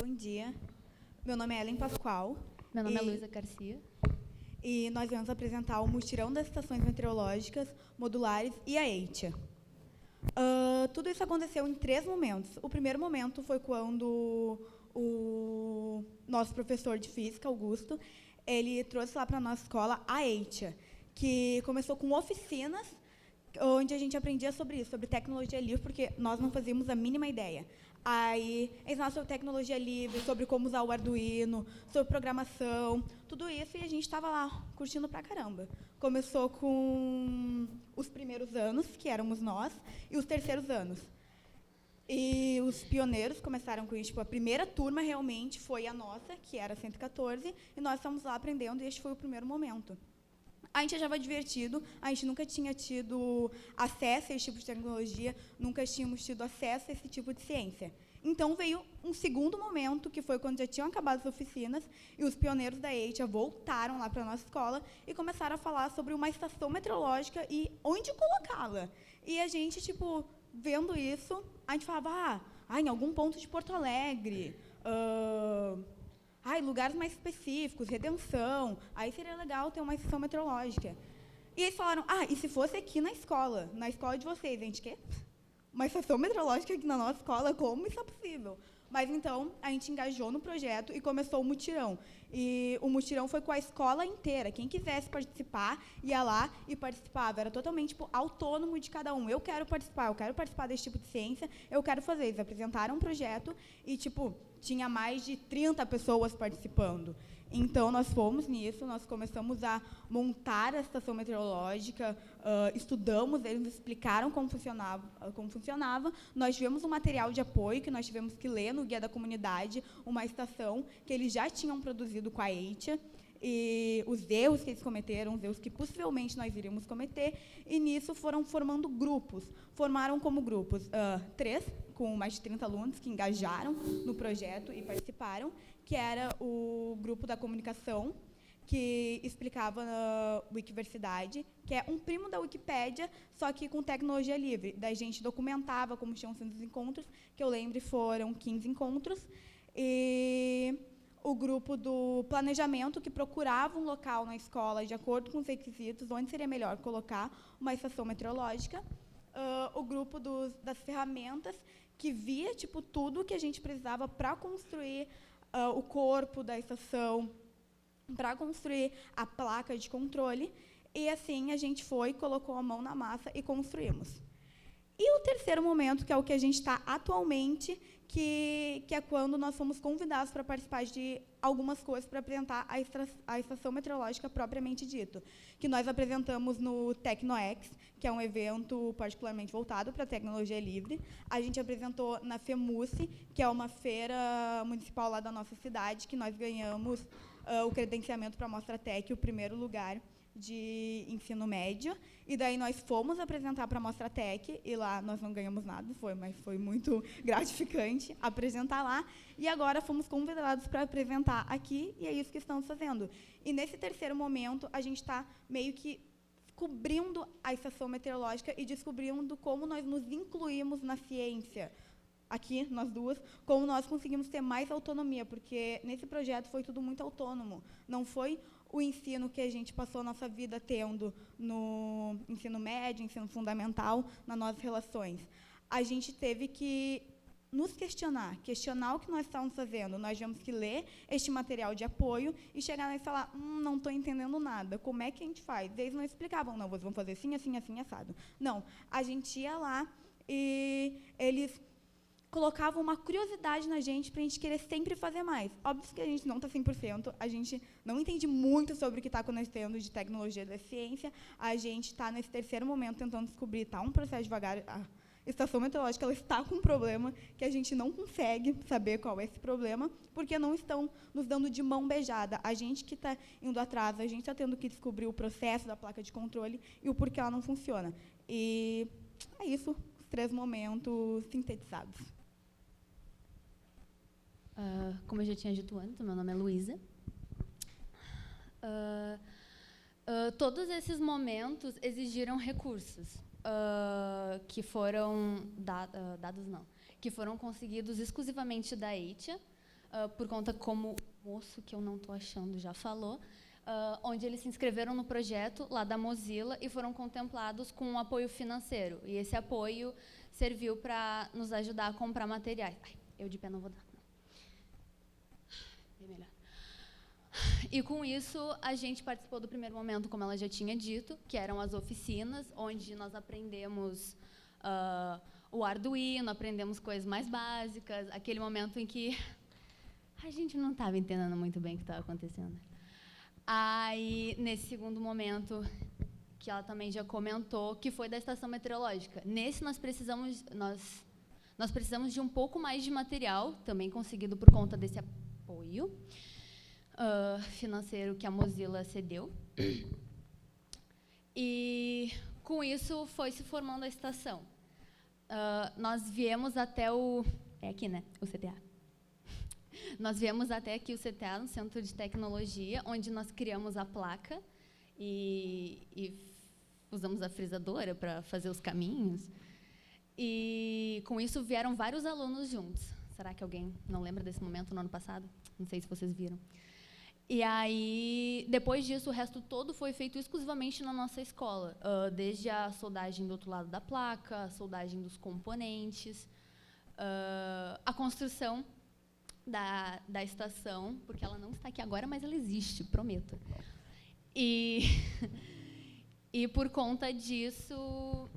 Bom dia. Meu nome é Ellen Pascoal. Meu nome é Luísa Garcia. E nós vamos apresentar o mutirão das estações meteorológicas, modulares e a EITIA. Tudo isso aconteceu em 3 momentos. O primeiro momento foi quando o nosso professor de física, Augusto, ele trouxe lá para a nossa escola a EITIA, que começou com oficinas, onde a gente aprendia sobre isso, sobre tecnologia livre, porque nós não fazíamos a mínima ideia. Aí, ensinava sobre tecnologia livre, sobre como usar o Arduino, sobre programação, tudo isso, e a gente estava lá, curtindo pra caramba. Começou com os primeiros anos, que éramos nós, e os terceiros anos. E os pioneiros começaram com isso. Tipo, a primeira turma, realmente, foi a nossa, que era 114, e nós estamos lá aprendendo, e este foi o primeiro momento. A gente achava divertido, a gente nunca tinha tido acesso a esse tipo de tecnologia, nunca tínhamos tido acesso a esse tipo de ciência. Então, veio um segundo momento, que foi quando já tinham acabado as oficinas, e os pioneiros da EITIA voltaram lá para a nossa escola e começaram a falar sobre uma estação meteorológica e onde colocá-la. E a gente, tipo, vendo isso, a gente falava, em algum ponto de Porto Alegre, lugares mais específicos, Redenção, aí seria legal ter uma estação meteorológica. E eles falaram, e se fosse aqui na escola de vocês, a gente quer uma estação meteorológica aqui na nossa escola, como isso é possível? Mas, então, a gente engajou no projeto e começou o mutirão. E o mutirão foi com a escola inteira. Quem quisesse participar, ia lá e participava. Era totalmente autônomo de cada um. Eu quero participar desse tipo de ciência, eu quero fazer. Eles apresentaram um projeto e, tinha mais de 30 pessoas participando. Então, nós fomos nisso, nós começamos a montar a estação meteorológica, estudamos, eles nos explicaram como funcionava. Nós tivemos um material de apoio que nós tivemos que ler no Guia da Comunidade, uma estação que eles já tinham produzido com a EITIA, e os erros que eles cometeram, os erros que possivelmente nós iríamos cometer, e nisso foram formando grupos. Formaram como grupos 3, com mais de 30 alunos que engajaram no projeto e participaram, que era o grupo da comunicação, que explicava na Wikiversidade, que é um primo da Wikipédia, só que com tecnologia livre. Daí a gente documentava como tinham sido os encontros, que eu lembro foram 15 encontros, e o grupo do planejamento, que procurava um local na escola, de acordo com os requisitos, onde seria melhor colocar uma estação meteorológica. O grupo das ferramentas, que via tudo que a gente precisava para construir o corpo da estação, para construir a placa de controle. E, assim, a gente colocou a mão na massa e construímos. E o terceiro momento, que é o que a gente está atualmente, que é quando nós fomos convidados para participar de algumas coisas para apresentar a estação meteorológica propriamente dito, que nós apresentamos no TecnoX, que é um evento particularmente voltado para a tecnologia livre. A gente apresentou na FEMUSE, que é uma feira municipal lá da nossa cidade, que nós ganhamos o credenciamento para a Mostra Tec, o primeiro lugar de ensino médio, e daí nós fomos apresentar para a Mostra Tec, e lá nós não ganhamos nada, mas foi muito gratificante apresentar lá, e agora fomos convidados para apresentar aqui, e é isso que estamos fazendo. E nesse terceiro momento, a gente está meio que descobrindo a estação meteorológica e descobrindo como nós nos incluímos na ciência, aqui, nós duas, como nós conseguimos ter mais autonomia, porque nesse projeto foi tudo muito autônomo, não foi o ensino que a gente passou a nossa vida tendo no ensino médio, ensino fundamental, nas nossas relações. A gente teve que nos questionar o que nós estávamos fazendo. Nós tivemos que ler este material de apoio e chegar lá e falar, não estou entendendo nada, como é que a gente faz? Eles não explicavam, não, vocês vão fazer assim, assim, assim, assado. Não, a gente ia lá e eles colocavam uma curiosidade na gente para a gente querer sempre fazer mais. Óbvio que a gente não está 100%, a gente não entende muito sobre o que está acontecendo de tecnologia da ciência, a gente está nesse terceiro momento tentando descobrir, está um processo devagar, a estação meteorológica ela está com um problema que a gente não consegue saber qual é esse problema, porque não estão nos dando de mão beijada. A gente que está indo atrás, a gente está tendo que descobrir o processo da placa de controle e o porquê ela não funciona. E é isso, os 3 momentos sintetizados. Como eu já tinha dito antes, meu nome é Luísa. Todos esses momentos exigiram recursos que foram que foram conseguidos exclusivamente da EITIA, por conta como o moço, que eu não estou achando, já falou, onde eles se inscreveram no projeto lá da Mozilla e foram contemplados com um apoio financeiro. E esse apoio serviu para nos ajudar a comprar materiais. Ai, eu de pé não vou dar. Bem melhor. E com isso, a gente participou do primeiro momento, como ela já tinha dito, que eram as oficinas, onde nós aprendemos o Arduino, aprendemos coisas mais básicas, aquele momento em que a gente não estava entendendo muito bem o que estava acontecendo. Aí, nesse segundo momento, que ela também já comentou, que foi da estação meteorológica. Nesse, nós precisamos de um pouco mais de material, também conseguido por conta desse apoio financeiro que a Mozilla cedeu. E, com isso, foi se formando a estação. Nós viemos até o... É aqui, né? O CTA. Nós viemos até aqui o CTA, no Centro de Tecnologia, onde nós criamos a placa e usamos a frisadora para fazer os caminhos. E, com isso, vieram vários alunos juntos. Será que alguém não lembra desse momento no ano passado? Não sei se vocês viram. E aí, depois disso, o resto todo foi feito exclusivamente na nossa escola. Desde a soldagem do outro lado da placa, a soldagem dos componentes, a construção da estação, porque ela não está aqui agora, mas ela existe, prometo. E por conta disso,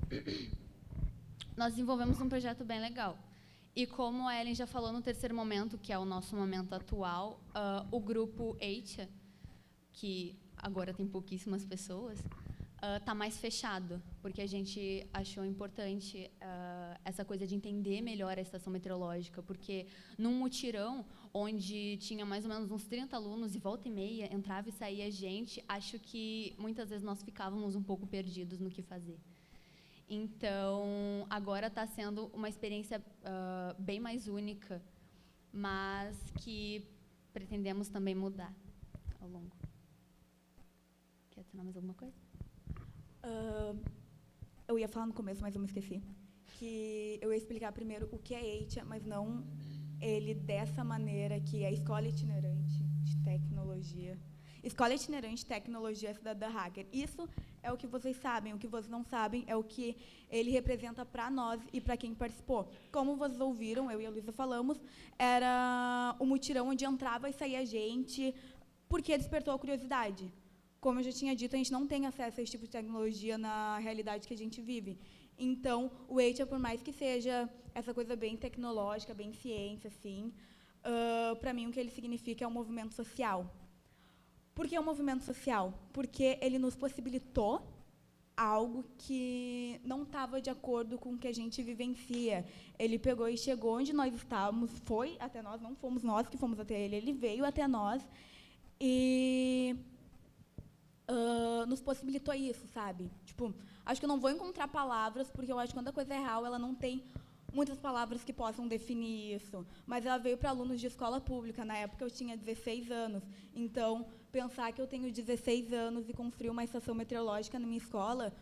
nós desenvolvemos um projeto bem legal. E como a Ellen já falou no terceiro momento, que é o nosso momento atual, o grupo EITIA, que agora tem pouquíssimas pessoas, está mais fechado, porque a gente achou importante essa coisa de entender melhor a estação meteorológica, porque num mutirão, onde tinha mais ou menos uns 30 alunos, e volta e meia, entrava e saía gente, acho que muitas vezes nós ficávamos um pouco perdidos no que fazer. Então, agora está sendo uma experiência bem mais única, mas que pretendemos também mudar ao longo. Quer adicionar mais alguma coisa? Eu ia falar no começo, mas eu me esqueci. Que eu ia explicar primeiro o que é EITIA, mas não ele dessa maneira, que é a Escola Itinerante de Tecnologia. Escola Itinerante de Tecnologia Cidadã Hacker. Isso é o que vocês sabem. O que vocês não sabem é o que ele representa para nós e para quem participou. Como vocês ouviram, eu e a Luísa falamos, era o mutirão onde entrava e saía gente, porque despertou a curiosidade. Como eu já tinha dito, a gente não tem acesso a esse tipo de tecnologia na realidade que a gente vive. Então, o EITIA, por mais que seja essa coisa bem tecnológica, bem ciência, assim, para mim o que ele significa é um movimento social. Por que um movimento social? Porque ele nos possibilitou algo que não estava de acordo com o que a gente vivencia. Ele pegou e chegou onde nós estávamos, foi até nós, não fomos nós que fomos até ele, ele veio até nós e nos possibilitou isso, sabe? Tipo, acho que eu não vou encontrar palavras, porque eu acho que quando a coisa é real, ela não tem muitas palavras que possam definir isso. Mas ela veio para alunos de escola pública. Na época, eu tinha 16 anos. Então, pensar que eu tenho 16 anos e construir uma estação meteorológica na minha escola,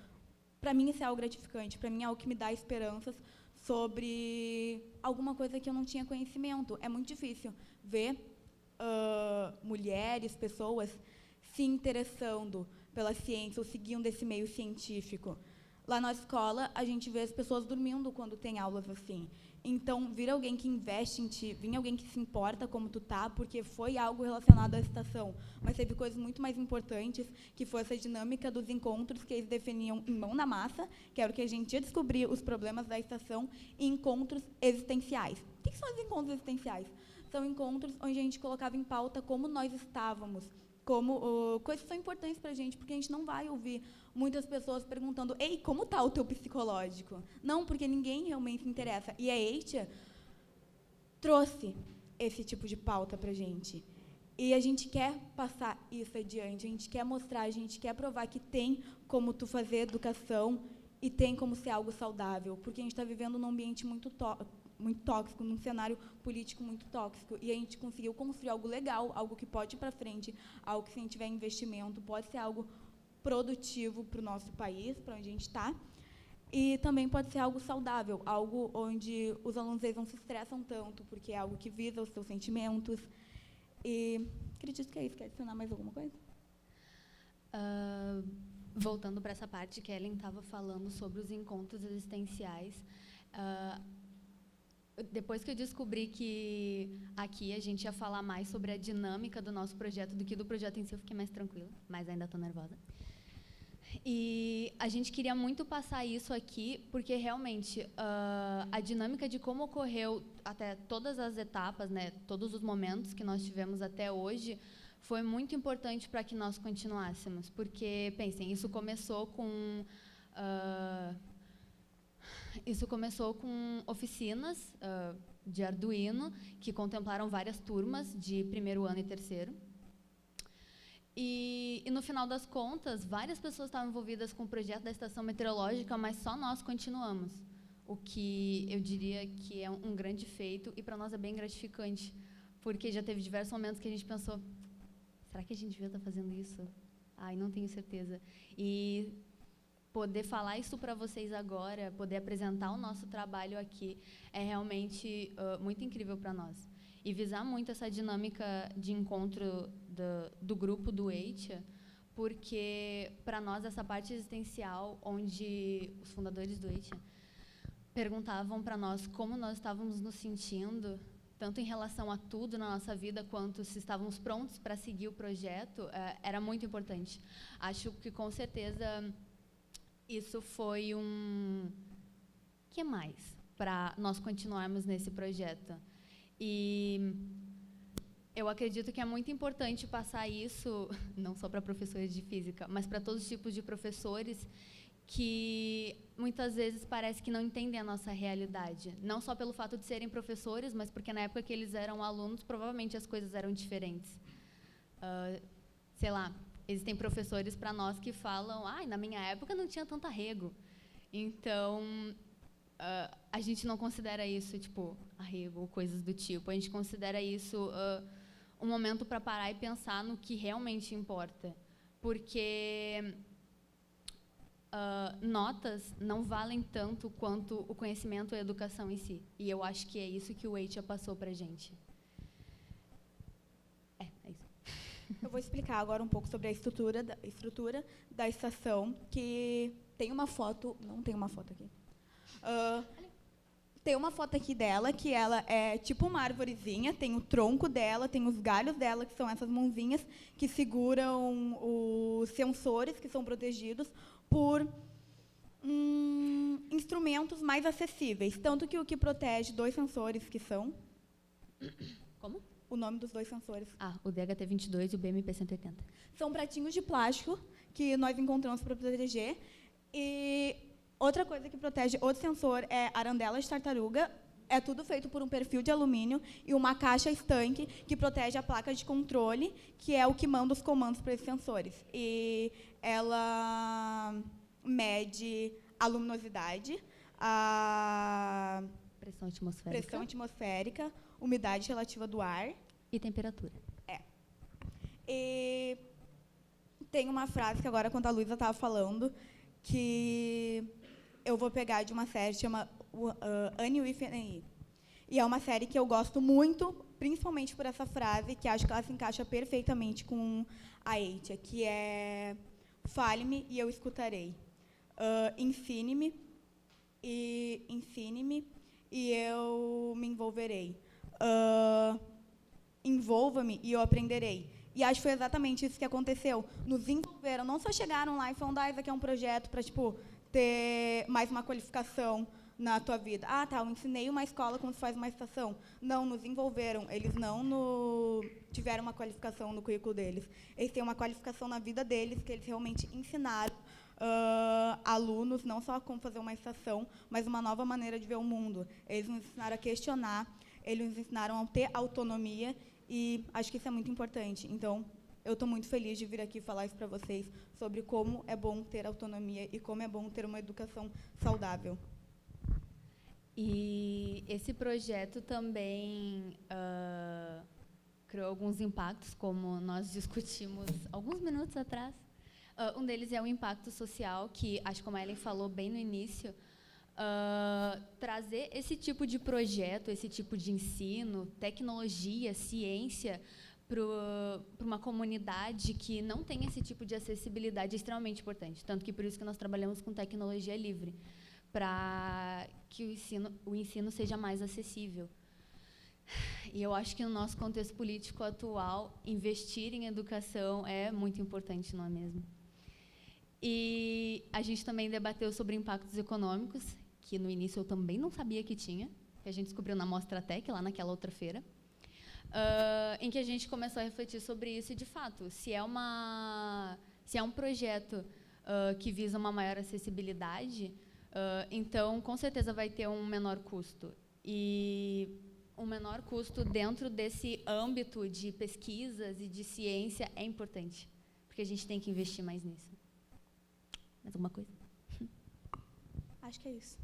para mim, isso é algo gratificante. Para mim, é algo que me dá esperanças sobre alguma coisa que eu não tinha conhecimento. É muito difícil ver mulheres, pessoas se interessando pela ciência ou seguindo esse meio científico. Lá na escola, a gente vê as pessoas dormindo quando tem aulas assim. Então, vir alguém que investe em ti, vir alguém que se importa como tu tá, porque foi algo relacionado à estação. Mas teve coisas muito mais importantes, que foi essa dinâmica dos encontros que eles definiam em mão na massa, que era o que a gente ia descobrir os problemas da estação, e encontros existenciais. O que são os encontros existenciais? São encontros onde a gente colocava em pauta como nós estávamos, como coisas que são importantes para a gente, porque a gente não vai ouvir muitas pessoas perguntando: ei, como está o teu psicológico? Não, porque ninguém realmente se interessa. E a EITIA trouxe esse tipo de pauta para a gente. E a gente quer passar isso adiante, a gente quer mostrar, a gente quer provar que tem como tu fazer educação e tem como ser algo saudável, porque a gente está vivendo num ambiente muito tóxico, num cenário político muito tóxico, e a gente conseguiu construir algo legal, algo que pode ir para frente, algo que, se a gente tiver investimento, pode ser algo produtivo para o nosso país, para onde a gente está. E também pode ser algo saudável, algo onde os alunos eles não se estressam tanto, porque é algo que visa os seus sentimentos. E acredito que é isso. Quer adicionar mais alguma coisa? Voltando para essa parte que a Ellen estava falando sobre os encontros existenciais, depois que eu descobri que aqui a gente ia falar mais sobre a dinâmica do nosso projeto do que do projeto em si, eu fiquei mais tranquila, mas ainda estou nervosa. E a gente queria muito passar isso aqui, porque realmente a dinâmica de como ocorreu até todas as etapas, né, todos os momentos que nós tivemos até hoje, foi muito importante para que nós continuássemos. Porque, pensem, isso começou com oficinas de Arduino, que contemplaram várias turmas de primeiro ano e terceiro. E no final das contas, várias pessoas estavam envolvidas com o projeto da estação meteorológica, mas só nós continuamos, o que eu diria que é um grande feito e para nós é bem gratificante, porque já teve diversos momentos que a gente pensou, será que a gente devia estar fazendo isso? Ai, não tenho certeza. E poder falar isso para vocês agora, poder apresentar o nosso trabalho aqui, é realmente muito incrível para nós. E visar muito essa dinâmica de encontro do grupo do EITIA, porque, para nós, essa parte existencial, onde os fundadores do EITIA perguntavam para nós como nós estávamos nos sentindo, tanto em relação a tudo na nossa vida, quanto se estávamos prontos para seguir o projeto, era muito importante. Acho que, com certeza, isso foi que mais para nós continuarmos nesse projeto. E eu acredito que é muito importante passar isso, não só para professores de física, mas para todos os tipos de professores que muitas vezes parece que não entendem a nossa realidade. Não só pelo fato de serem professores, mas porque na época que eles eram alunos, provavelmente as coisas eram diferentes. Sei lá, existem professores para nós que falam, na minha época não tinha tanto arrego. Então, a gente não considera isso, tipo, arrego ou coisas do tipo. A gente considera isso um momento para parar e pensar no que realmente importa. Porque notas não valem tanto quanto o conhecimento e a educação em si. E eu acho que é isso que o EITIA passou para a gente. É isso. Eu vou explicar agora um pouco sobre a estrutura da estação, que tem uma foto... Não tem uma foto aqui. Tem uma foto aqui dela, que ela é tipo uma arvorezinha, tem o tronco dela, tem os galhos dela, que são essas mãozinhas que seguram os sensores, que são protegidos por instrumentos mais acessíveis. Tanto que o que protege dois sensores que são... Como? O nome dos dois sensores. O DHT-22 e o BMP-180. São pratinhos de plástico que nós encontramos para proteger. E outra coisa que protege outro sensor é arandela de tartaruga. É tudo feito por um perfil de alumínio e uma caixa estanque que protege a placa de controle, que é o que manda os comandos para esses sensores. E ela mede a luminosidade, a pressão atmosférica, umidade relativa do ar. E temperatura. E tem uma frase que agora, quando a Luísa estava falando, que eu vou pegar de uma série que chama Annie with an E. E é uma série que eu gosto muito, principalmente por essa frase, que acho que ela se encaixa perfeitamente com a EITIA, que é: fale-me e eu escutarei. Ensine-me e eu me envolverei. Envolva-me e eu aprenderei. E acho que foi exatamente isso que aconteceu. Nos envolveram, não só chegaram lá e falaram, isso aqui é um projeto para ter mais uma qualificação na tua vida. Eu ensinei uma escola como se faz uma estação. Não, nos envolveram. Eles não tiveram uma qualificação no currículo deles. Eles têm uma qualificação na vida deles, que eles realmente ensinaram alunos, não só como fazer uma estação, mas uma nova maneira de ver o mundo. Eles nos ensinaram a questionar, eles nos ensinaram a ter autonomia, e acho que isso é muito importante. Então, eu estou muito feliz de vir aqui falar isso para vocês, sobre como é bom ter autonomia e como é bom ter uma educação saudável. E esse projeto também criou alguns impactos, como nós discutimos alguns minutos atrás, Um deles é o impacto social, que acho que como a Ellen falou bem no início, trazer esse tipo de projeto, esse tipo de ensino, tecnologia, ciência, para uma comunidade que não tem esse tipo de acessibilidade é extremamente importante. Tanto que por isso que nós trabalhamos com tecnologia livre, para que o ensino seja mais acessível. E eu acho que no nosso contexto político atual, investir em educação é muito importante, não é mesmo? E a gente também debateu sobre impactos econômicos, que no início eu também não sabia que tinha, que a gente descobriu na Mostra Tech, lá naquela outra feira, em que a gente começou a refletir sobre isso e, de fato, se é um projeto que visa uma maior acessibilidade, então, com certeza, vai ter um menor custo. E um menor custo dentro desse âmbito de pesquisas e de ciência é importante, porque a gente tem que investir mais nisso. Mais alguma coisa? Acho que é isso.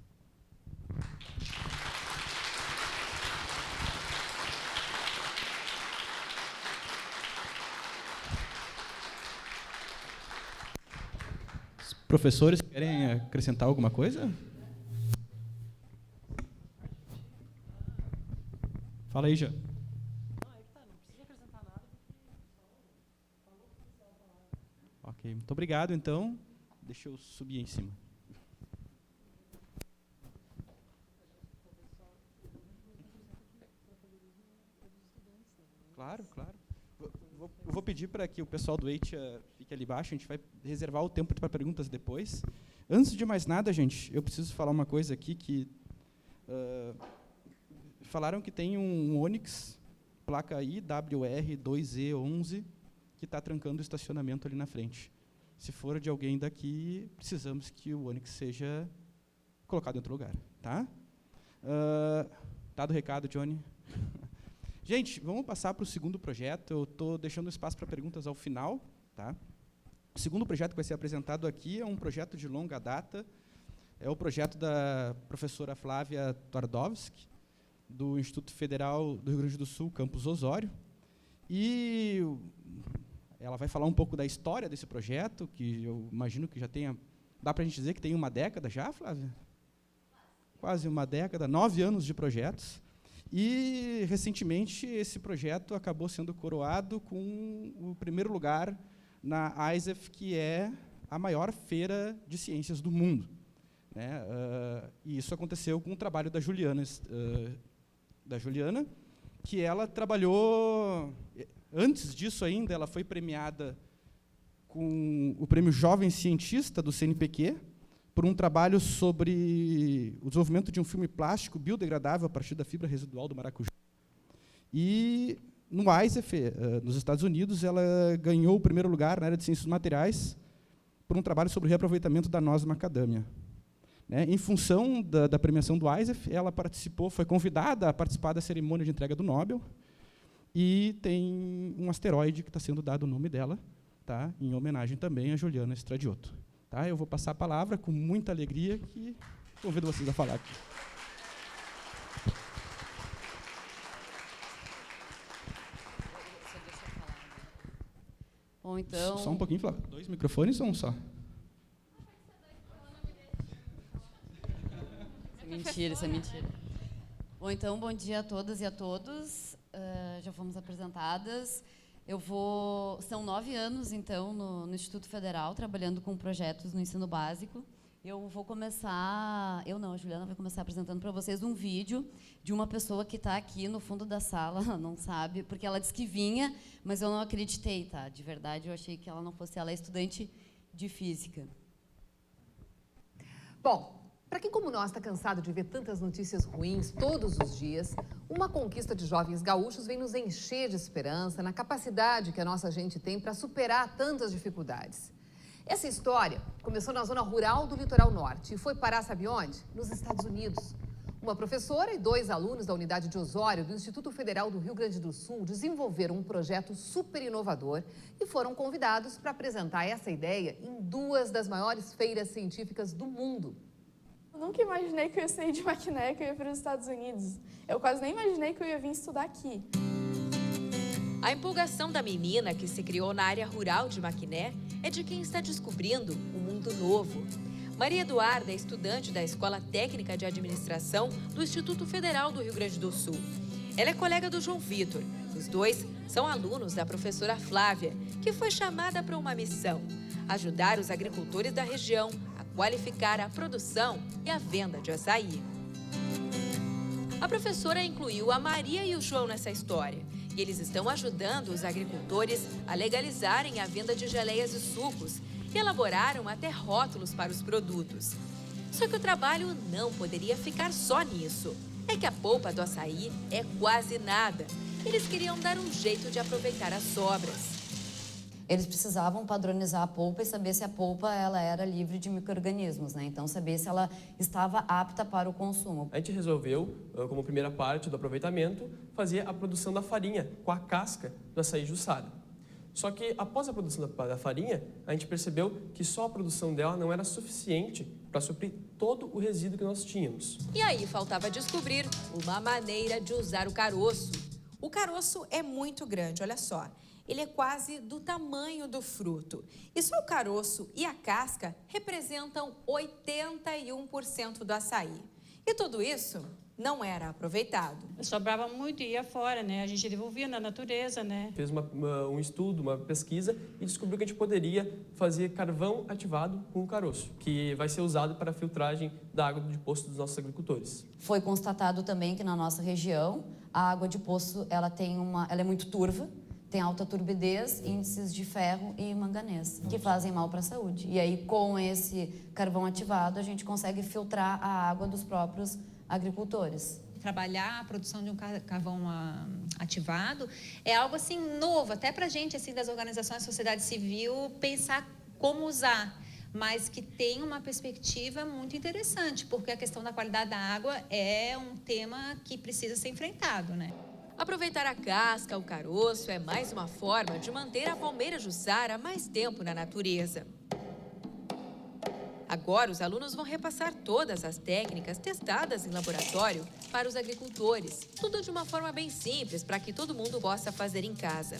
Os professores querem acrescentar alguma coisa? Fala aí, Jean. Ok, muito obrigado, então. Deixa eu subir em cima. Claro, claro. Eu vou pedir para que o pessoal do EIT fique ali embaixo, a gente vai reservar o tempo para perguntas depois. Antes de mais nada, gente, eu preciso falar uma coisa aqui que... falaram que tem um Onix, placa IWR2E11, que está trancando o estacionamento ali na frente. Se for de alguém daqui, precisamos que o Onix seja colocado em outro lugar. Tá? Dado o recado, Johnny. Gente, vamos passar para o segundo projeto. Eu estou deixando espaço para perguntas ao final. Tá? O segundo projeto que vai ser apresentado aqui é um projeto de longa data. É o projeto da professora Flávia Twardowski, do Instituto Federal do Rio Grande do Sul, campus Osório. E ela vai falar um pouco da história desse projeto, que eu imagino que já tenha... Dá para a gente dizer que tem uma década já, Flávia? Quase uma década, 9 anos de projetos. E, recentemente, esse projeto acabou sendo coroado com o primeiro lugar na ISEF, que é a maior feira de ciências do mundo. Né? E isso aconteceu com o trabalho da Juliana, que ela trabalhou... Antes disso ainda, ela foi premiada com o Prêmio Jovem Cientista do CNPq, por um trabalho sobre o desenvolvimento de um filme plástico biodegradável a partir da fibra residual do maracujá. E, no ISEF, nos Estados Unidos, ela ganhou o primeiro lugar na área de ciências dos materiais por um trabalho sobre o reaproveitamento da noz macadâmia. Né? Em função da premiação do ISEF, ela participou, foi convidada a participar da cerimônia de entrega do Nobel, e tem um asteroide que está sendo dado o nome dela, tá? Em homenagem também a Juliana Stradiotto. Tá? Eu vou passar a palavra com muita alegria, que convido vocês a falar aqui. Bom, então... Só um pouquinho, Flávia. 2 microfones ou um só? Isso é mentira. Bom, então, bom dia a todas e a todos. Já fomos apresentadas. São 9 anos, então, no Instituto Federal, trabalhando com projetos no ensino básico. Eu vou começar... a Juliana vai começar apresentando para vocês um vídeo de uma pessoa que está aqui no fundo da sala, ela não sabe, porque ela disse que vinha, mas eu não acreditei, tá? De verdade, eu achei que ela não fosse. Ela é estudante de física. Bom, para quem como nós está cansado de ver tantas notícias ruins todos os dias, uma conquista de jovens gaúchos vem nos encher de esperança na capacidade que a nossa gente tem para superar tantas dificuldades. Essa história começou na zona rural do litoral norte e foi parar, sabe onde? Nos Estados Unidos. Uma professora e 2 alunos da unidade de Osório do Instituto Federal do Rio Grande do Sul desenvolveram um projeto super inovador e foram convidados para apresentar essa ideia em 2 das maiores feiras científicas do mundo. Eu nunca imaginei que eu ia sair de Maquiné, que eu ia para os Estados Unidos. Eu quase nem imaginei que eu ia vir estudar aqui. A empolgação da menina, que se criou na área rural de Maquiné, é de quem está descobrindo um mundo novo. Maria Eduarda é estudante da Escola Técnica de Administração do Instituto Federal do Rio Grande do Sul. Ela é colega do João Vitor. Os dois são alunos da professora Flávia, que foi chamada para uma missão: ajudar os agricultores da região a qualificar a produção e a venda de açaí. A professora incluiu a Maria e o João nessa história. E eles estão ajudando os agricultores a legalizarem a venda de geleias e sucos e elaboraram até rótulos para os produtos. Só que o trabalho não poderia ficar só nisso. É que a polpa do açaí é quase nada. Eles queriam dar um jeito de aproveitar as sobras. Eles precisavam padronizar a polpa e saber se a polpa ela era livre de micro-organismos, né? Então, saber se ela estava apta para o consumo. A gente resolveu, como primeira parte do aproveitamento, fazer a produção da farinha com a casca do açaí juçado. Só que, após a produção da farinha, a gente percebeu que só a produção dela não era suficiente para suprir todo o resíduo que nós tínhamos. E aí faltava descobrir uma maneira de usar o caroço. O caroço é muito grande, olha só. Ele é quase do tamanho do fruto. E só o caroço e a casca representam 81% do açaí. E tudo isso não era aproveitado. Sobrava muito e ia fora, né? A gente devolvia na natureza, né? Fez um estudo, uma pesquisa e descobriu que a gente poderia fazer carvão ativado com o caroço, que vai ser usado para a filtragem da água de poço dos nossos agricultores. Foi constatado também que na nossa região a água de poço ela é muito turva, tem alta turbidez, índices de ferro e manganês, que fazem mal para a saúde. E aí, com esse carvão ativado, a gente consegue filtrar a água dos próprios agricultores. Trabalhar a produção de um carvão ativado é algo assim novo, até para a gente assim das organizações da sociedade civil pensar como usar, mas que tem uma perspectiva muito interessante, porque a questão da qualidade da água é um tema que precisa ser enfrentado, né? Aproveitar a casca, o caroço, é mais uma forma de manter a palmeira juçara mais tempo na natureza. Agora, os alunos vão repassar todas as técnicas testadas em laboratório para os agricultores. Tudo de uma forma bem simples, para que todo mundo possa fazer em casa.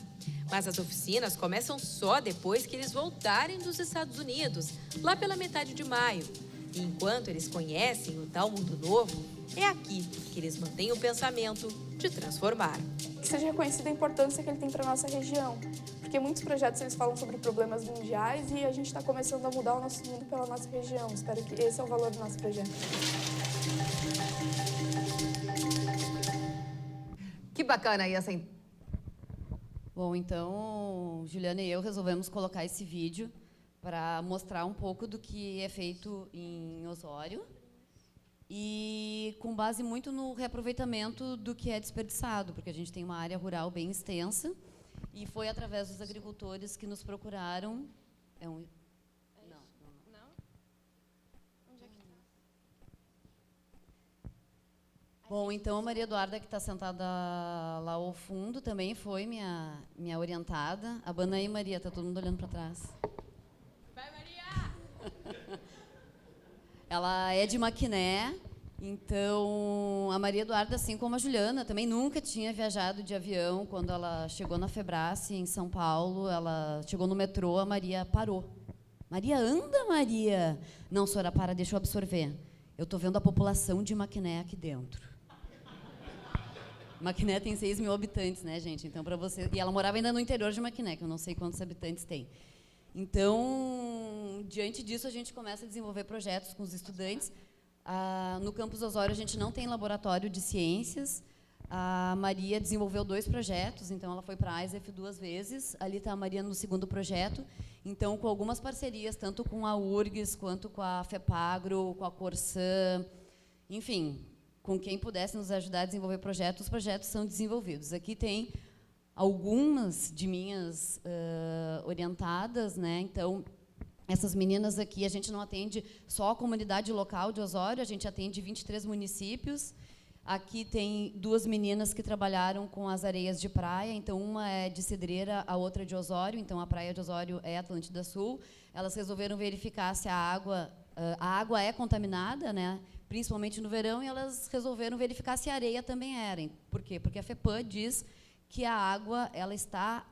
Mas as oficinas começam só depois que eles voltarem dos Estados Unidos, lá pela metade de maio. E enquanto eles conhecem o tal mundo novo, é aqui que eles mantêm o pensamento de transformar. Que seja reconhecida a importância que ele tem para a nossa região. Porque muitos projetos eles falam sobre problemas mundiais e a gente está começando a mudar o nosso mundo pela nossa região. Espero que esse é o valor do nosso projeto. Que bacana aí essa... Bom, então, Juliana e eu resolvemos colocar esse vídeo para mostrar um pouco do que é feito em Osório e com base muito no reaproveitamento do que é desperdiçado, porque a gente tem uma área rural bem extensa e foi através dos agricultores que nos procuraram. Não? Onde é que está? Bom, então a Maria Eduarda, que está sentada lá ao fundo, também foi minha orientada. Abana aí, Maria, está todo mundo olhando para trás. Vai, Maria! Ela é de Maquiné, então a Maria Eduarda, assim como a Juliana, também nunca tinha viajado de avião. Quando ela chegou na Febrace, em São Paulo, ela chegou no metrô, a Maria parou. Maria, anda, Maria! Não, senhora, para, deixa eu absorver. Eu estou vendo a população de Maquiné aqui dentro. Maquiné tem 6 mil habitantes, né, gente? Então, para você... E ela morava ainda no interior de Maquiné, que eu não sei quantos habitantes tem. Então, diante disso, a gente começa a desenvolver projetos com os estudantes. No campus Osório, a gente não tem laboratório de ciências. A Maria desenvolveu 2 projetos, então ela foi para a ISEF 2 vezes. Ali está a Maria no segundo projeto. Então, com algumas parcerias, tanto com a URGS, quanto com a FEPAGRO, com a Corsã, enfim, com quem pudesse nos ajudar a desenvolver projetos, os projetos são desenvolvidos. Aqui tem algumas de minhas orientadas, né? Então, essas meninas aqui, a gente não atende só a comunidade local de Osório, a gente atende 23 municípios. Aqui tem 2 meninas que trabalharam com as areias de praia, então uma é de Cedreira, a outra é de Osório, então a praia de Osório é Atlântida Sul. Elas resolveram verificar se a água é contaminada, né? Principalmente no verão, e elas resolveram verificar se a areia também era. Por quê? Porque a FEPAM diz que a água ela está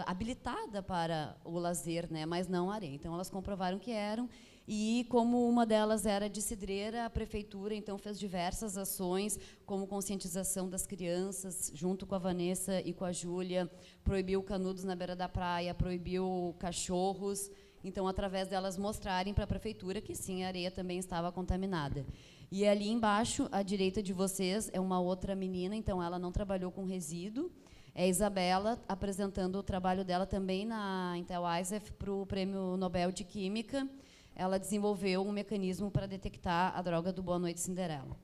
habilitada para o lazer, né, mas não a areia. Então, elas comprovaram que eram, e como uma delas era de cidreira, a prefeitura, então, fez diversas ações, como conscientização das crianças, junto com a Vanessa e com a Júlia, proibiu canudos na beira da praia, proibiu cachorros, então, através delas mostrarem para a prefeitura que, sim, a areia também estava contaminada. E ali embaixo, à direita de vocês, é uma outra menina, então, ela não trabalhou com resíduo, é a Isabela, apresentando o trabalho dela também na Intel ISEF para o Prêmio Nobel de Química. Ela desenvolveu um mecanismo para detectar a droga do Boa Noite Cinderela.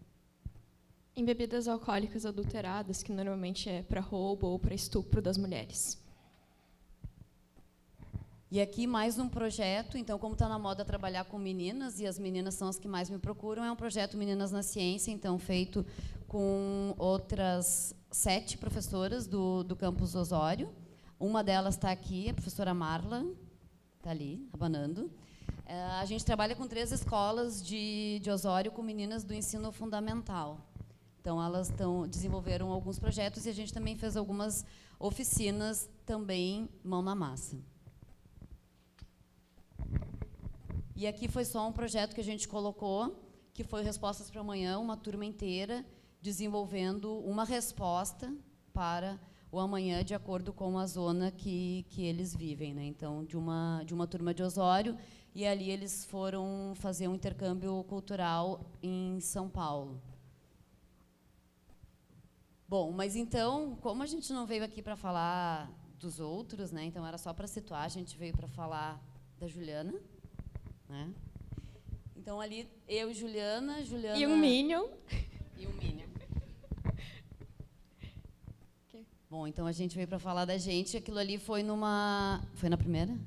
Em bebidas alcoólicas adulteradas, que normalmente é para roubo ou para estupro das mulheres. E aqui mais um projeto, então, como está na moda trabalhar com meninas, e as meninas são as que mais me procuram, é um projeto Meninas na Ciência, então, feito com outras 7 professoras do campus Osório. Uma delas está aqui, a professora Marla, está ali, abanando. A gente trabalha com 3 escolas de Osório com meninas do ensino fundamental. Então, elas desenvolveram alguns projetos e a gente também fez algumas oficinas, também mão na massa. E aqui foi só um projeto que a gente colocou, que foi Respostas para Amanhã, uma turma inteira desenvolvendo uma resposta para o amanhã de acordo com a zona que eles vivem, né? Então, de uma turma de Osório, e ali eles foram fazer um intercâmbio cultural em São Paulo. Bom, mas então, como a gente não veio aqui para falar dos outros, né? Então era só para situar, a gente veio para falar da Juliana, né? Então ali eu e Juliana e um Minion. E um Minion. Bom, então a gente veio para falar da gente. Aquilo ali foi na primeira?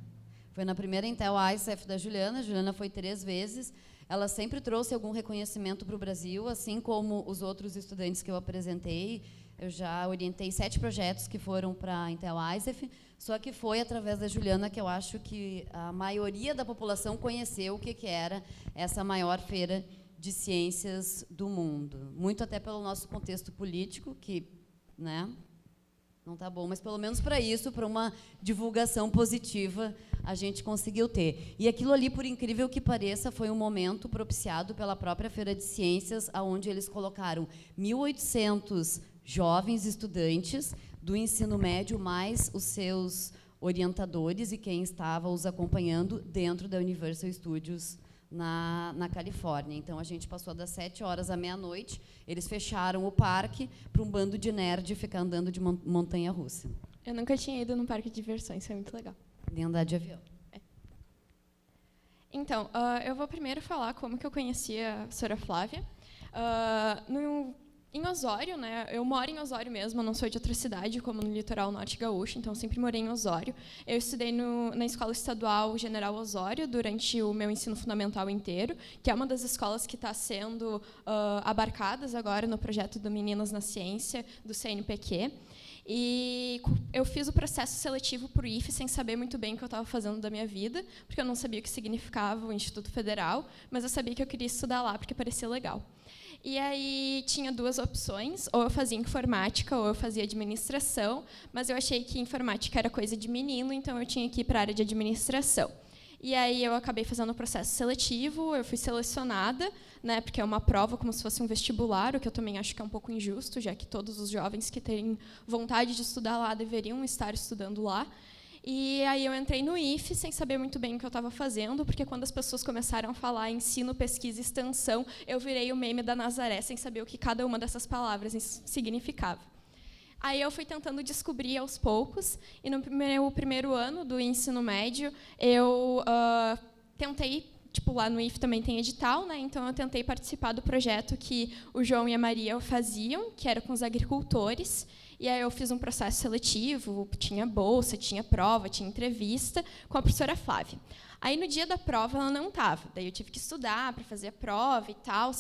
Foi na primeira Intel ISEF da Juliana. A Juliana foi 3 vezes. Ela sempre trouxe algum reconhecimento para o Brasil, assim como os outros estudantes que eu apresentei. Eu já orientei 7 projetos que foram para a Intel ISEF, só que foi através da Juliana que eu acho que a maioria da população conheceu o que era essa maior feira de ciências do mundo. Muito até pelo nosso contexto político, que, né, não está bom, mas pelo menos para isso, para uma divulgação positiva, a gente conseguiu ter. E aquilo ali, por incrível que pareça, foi um momento propiciado pela própria Feira de Ciências, onde eles colocaram 1.800 jovens estudantes do ensino médio, mais os seus orientadores e quem estava os acompanhando dentro da Universal Studios na Califórnia. Então, a gente passou das 7 horas à meia-noite, eles fecharam o parque para um bando de nerd ficar andando de montanha-russa. Eu nunca tinha ido num parque de diversões, isso é muito legal. Nem andar de avião. É. Então, eu vou primeiro falar como que eu conheci a professora Flávia. Em Osório, né? Eu moro em Osório mesmo, eu não sou de outra cidade, como no litoral norte gaúcho, então sempre morei em Osório. Eu estudei na Escola Estadual General Osório durante o meu ensino fundamental inteiro, que é uma das escolas que está sendo abarcadas agora no projeto do Meninas na Ciência, do CNPq. E eu fiz o processo seletivo para o IFE sem saber muito bem o que eu estava fazendo da minha vida, porque eu não sabia o que significava o Instituto Federal, mas eu sabia que eu queria estudar lá porque parecia legal. E aí tinha 2 opções, ou eu fazia informática ou eu fazia administração, mas eu achei que informática era coisa de menino, então eu tinha que ir para a área de administração. E aí eu acabei fazendo o processo seletivo, eu fui selecionada, né, porque é uma prova como se fosse um vestibular, o que eu também acho que é um pouco injusto, já que todos os jovens que têm vontade de estudar lá deveriam estar estudando lá. E aí eu entrei no IFE sem saber muito bem o que eu estava fazendo, porque quando as pessoas começaram a falar ensino, pesquisa e extensão, eu virei o meme da Nazaré sem saber o que cada uma dessas palavras significava. Aí eu fui tentando descobrir aos poucos, e no meu primeiro ano do ensino médio, eu tentei, lá no IFE também tem edital, né? Então eu tentei participar do projeto que o João e a Maria faziam, que era com os agricultores. E aí eu fiz um processo seletivo, tinha bolsa, tinha prova, tinha entrevista com a professora Flávia. Aí, no dia da prova, ela não estava. Daí eu tive que estudar para fazer a prova e tal.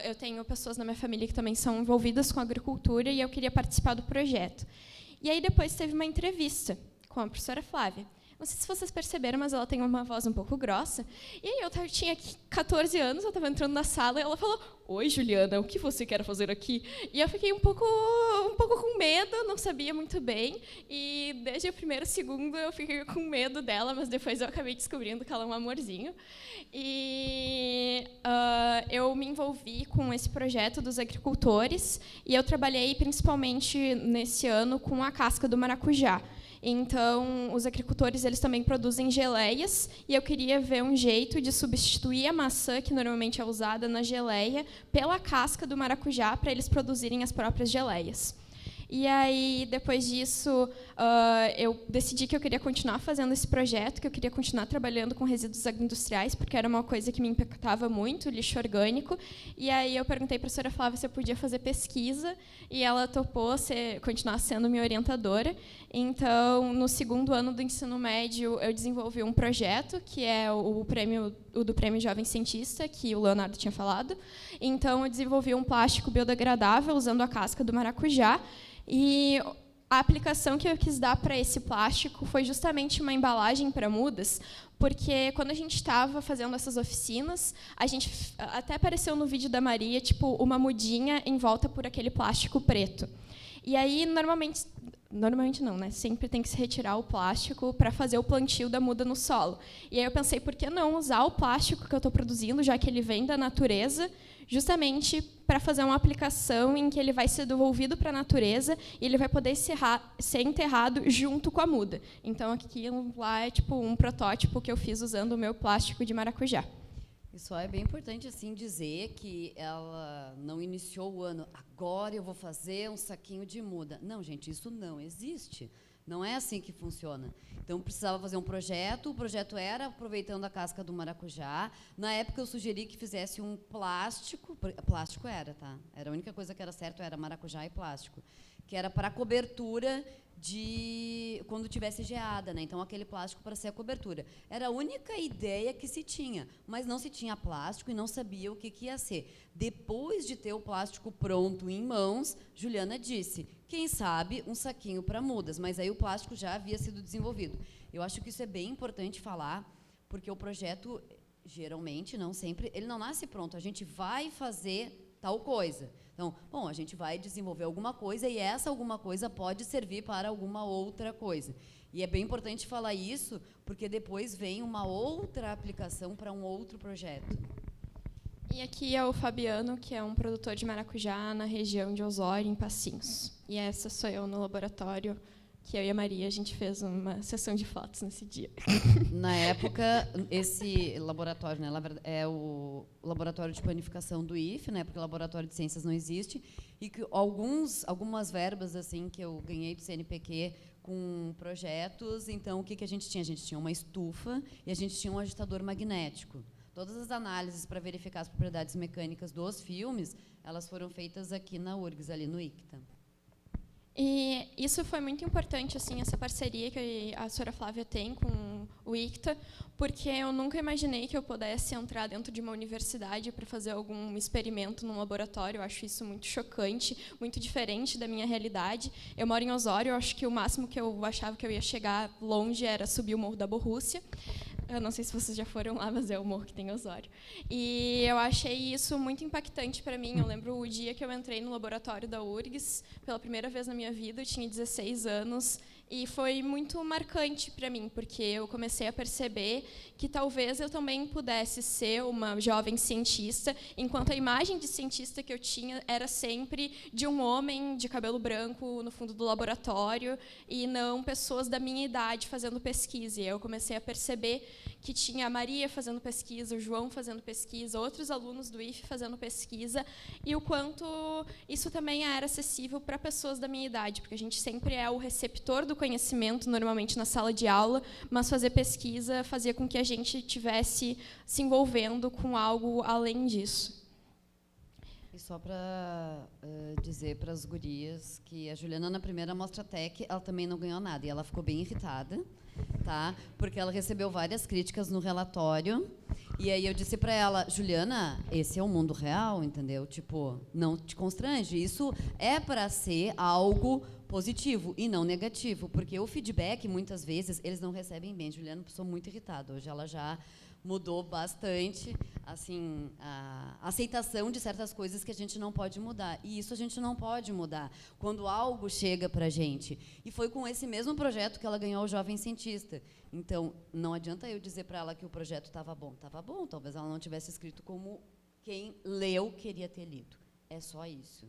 Eu tenho pessoas na minha família que também são envolvidas com agricultura e eu queria participar do projeto. E aí, depois, teve uma entrevista com a professora Flávia. Não sei se vocês perceberam, mas ela tem uma voz um pouco grossa. E aí eu tinha 14 anos, eu estava entrando na sala e ela falou: "Oi, Juliana, o que você quer fazer aqui?" E eu fiquei um pouco com medo, não sabia muito bem. E desde o primeiro segundo eu fiquei com medo dela, mas depois eu acabei descobrindo que ela é um amorzinho. E eu me envolvi com esse projeto dos agricultores e eu trabalhei principalmente nesse ano com a casca do maracujá. Então, os agricultores eles também produzem geleias e eu queria ver um jeito de substituir a maçã, que normalmente é usada na geleia, pela casca do maracujá para eles produzirem as próprias geleias. E aí, depois disso, eu decidi que eu queria continuar fazendo esse projeto, que eu queria continuar trabalhando com resíduos agroindustriais, porque era uma coisa que me impactava muito, lixo orgânico. E aí eu perguntei para a senhora Flávia se eu podia fazer pesquisa, e ela topou continuar sendo minha orientadora. Então, no segundo ano do ensino médio, eu desenvolvi um projeto, que é o do Prêmio Jovem Cientista, que o Leonardo tinha falado. Então, eu desenvolvi um plástico biodegradável usando a casca do maracujá. E a aplicação que eu quis dar para esse plástico foi justamente uma embalagem para mudas, porque quando a gente estava fazendo essas oficinas, a gente até apareceu no vídeo da Maria, tipo, uma mudinha em volta por aquele plástico preto. E aí, normalmente não, né? Sempre tem que se retirar o plástico para fazer o plantio da muda no solo. E aí eu pensei, por que não usar o plástico que eu estou produzindo, já que ele vem da natureza, justamente para fazer uma aplicação em que ele vai ser devolvido para a natureza e ele vai poder ser enterrado junto com a muda. Então, aqui lá é tipo um protótipo que eu fiz usando o meu plástico de maracujá. Isso é bem importante assim dizer que ela não iniciou o ano, agora eu vou fazer um saquinho de muda. Não, gente, isso não existe. Não é assim que funciona. Então, precisava fazer um projeto. O projeto era aproveitando a casca do maracujá. Na época, eu sugeri que fizesse um plástico. Plástico era, tá? Era a única coisa que era certo, era maracujá e plástico. Que era para cobertura de quando tivesse geada, né? Então, aquele plástico para ser a cobertura. Era a única ideia que se tinha, mas não se tinha plástico e não sabia o que ia ser. Depois de ter o plástico pronto em mãos, Juliana disse, quem sabe um saquinho para mudas, mas aí o plástico já havia sido desenvolvido. Eu acho que isso é bem importante falar, porque o projeto, geralmente, não sempre, ele não nasce pronto, a gente vai fazer tal coisa. Então, bom, a gente vai desenvolver alguma coisa e essa alguma coisa pode servir para alguma outra coisa. E é bem importante falar isso, porque depois vem uma outra aplicação para um outro projeto. E aqui é o Fabiano, que é um produtor de maracujá na região de Osório, em Passinhos. E essa sou eu no laboratório, que eu e a Maria, a gente fez uma sessão de fotos nesse dia. Na época, esse laboratório, né, é o laboratório de panificação do IFE, né, porque o laboratório de ciências não existe, e que algumas verbas assim que eu ganhei do CNPq com projetos. Então, o que a gente tinha? A gente tinha uma estufa e a gente tinha um agitador magnético. Todas as análises para verificar as propriedades mecânicas dos filmes, elas foram feitas aqui na URGS, ali no ICTA. E isso foi muito importante, assim, essa parceria que a senhora Flávia tem com o ICTA, porque eu nunca imaginei que eu pudesse entrar dentro de uma universidade para fazer algum experimento num laboratório. Eu acho isso muito chocante, muito diferente da minha realidade. Eu moro em Osório, eu acho que o máximo que eu achava que eu ia chegar longe era subir o Morro da Borrússia. Eu não sei se vocês já foram lá, mas é o morro que tem em Osório. E eu achei isso muito impactante para mim. Eu lembro o dia que eu entrei no laboratório da URGS, pela primeira vez na minha vida, eu tinha 16 anos, e foi muito marcante para mim, porque eu comecei a perceber que talvez eu também pudesse ser uma jovem cientista, enquanto a imagem de cientista que eu tinha era sempre de um homem de cabelo branco no fundo do laboratório, e não pessoas da minha idade fazendo pesquisa. E eu comecei a perceber que tinha a Maria fazendo pesquisa, o João fazendo pesquisa, outros alunos do IFE fazendo pesquisa, e o quanto isso também era acessível para pessoas da minha idade, porque a gente sempre é o receptor do conhecimento, normalmente na sala de aula, mas fazer pesquisa fazia com que a gente estivesse se envolvendo com algo além disso. E só para dizer para as gurias que a Juliana, na primeira Mostra Tech, ela também não ganhou nada, e ela ficou bem irritada, tá? Porque ela recebeu várias críticas no relatório, E aí eu disse para ela, Juliana, esse é o mundo real, entendeu? Tipo, não te constrange. Isso é para ser algo positivo e não negativo, porque o feedback, muitas vezes, eles não recebem bem. Juliana, pessoa muito irritada. Hoje ela já mudou bastante, assim, a aceitação de certas coisas que a gente não pode mudar. E isso a gente não pode mudar quando algo chega para a gente. E foi com esse mesmo projeto que ela ganhou o Jovem Cientista. Então, não adianta eu dizer para ela que o projeto estava bom. Estava bom, talvez ela não tivesse escrito como quem leu queria ter lido. É só isso.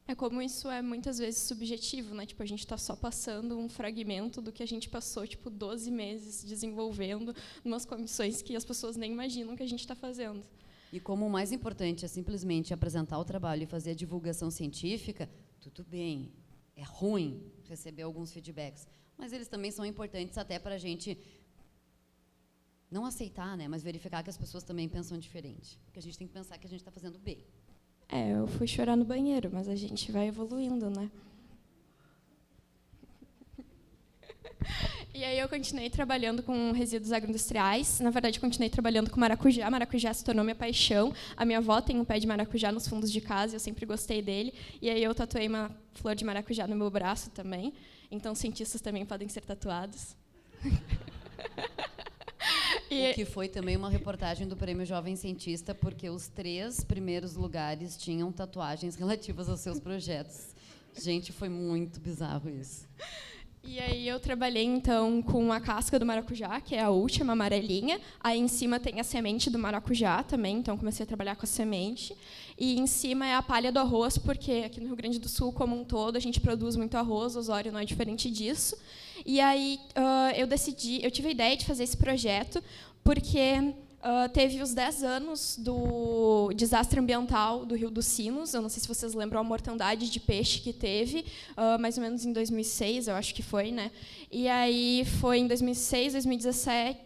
É como isso é muitas vezes subjetivo, né? Tipo, a gente está só passando um fragmento do que a gente passou, tipo, 12 meses desenvolvendo, umas comissões que as pessoas nem imaginam que a gente está fazendo. E como o mais importante é simplesmente apresentar o trabalho e fazer a divulgação científica, tudo bem, é ruim receber alguns feedbacks, mas eles também são importantes até para a gente não aceitar, né? Mas verificar que as pessoas também pensam diferente. Porque a gente tem que pensar que a gente está fazendo bem. Eu fui chorar no banheiro, mas a gente vai evoluindo, né? E aí eu continuei trabalhando com resíduos agroindustriais. Na verdade, continuei trabalhando com maracujá. Maracujá se tornou minha paixão. A minha avó tem um pé de maracujá nos fundos de casa, eu sempre gostei dele. E aí eu tatuei uma flor de maracujá no meu braço também. Então, cientistas também podem ser tatuados. O que foi também uma reportagem do Prêmio Jovem Cientista, porque os 3 primeiros lugares tinham tatuagens relativas aos seus projetos. Gente, foi muito bizarro isso. E aí eu trabalhei, então, com a casca do maracujá, que é a última, amarelinha. Aí, em cima, tem a semente do maracujá também, então comecei a trabalhar com a semente. E, em cima, é a palha do arroz, porque aqui no Rio Grande do Sul, como um todo, a gente produz muito arroz, o Osório não é diferente disso. E aí eu tive a ideia de fazer esse projeto, porque teve os 10 anos do desastre ambiental do Rio dos Sinos. Eu não sei se vocês lembram a mortandade de peixe que teve, mais ou menos em 2006, eu acho que foi, né? E aí foi em 2006,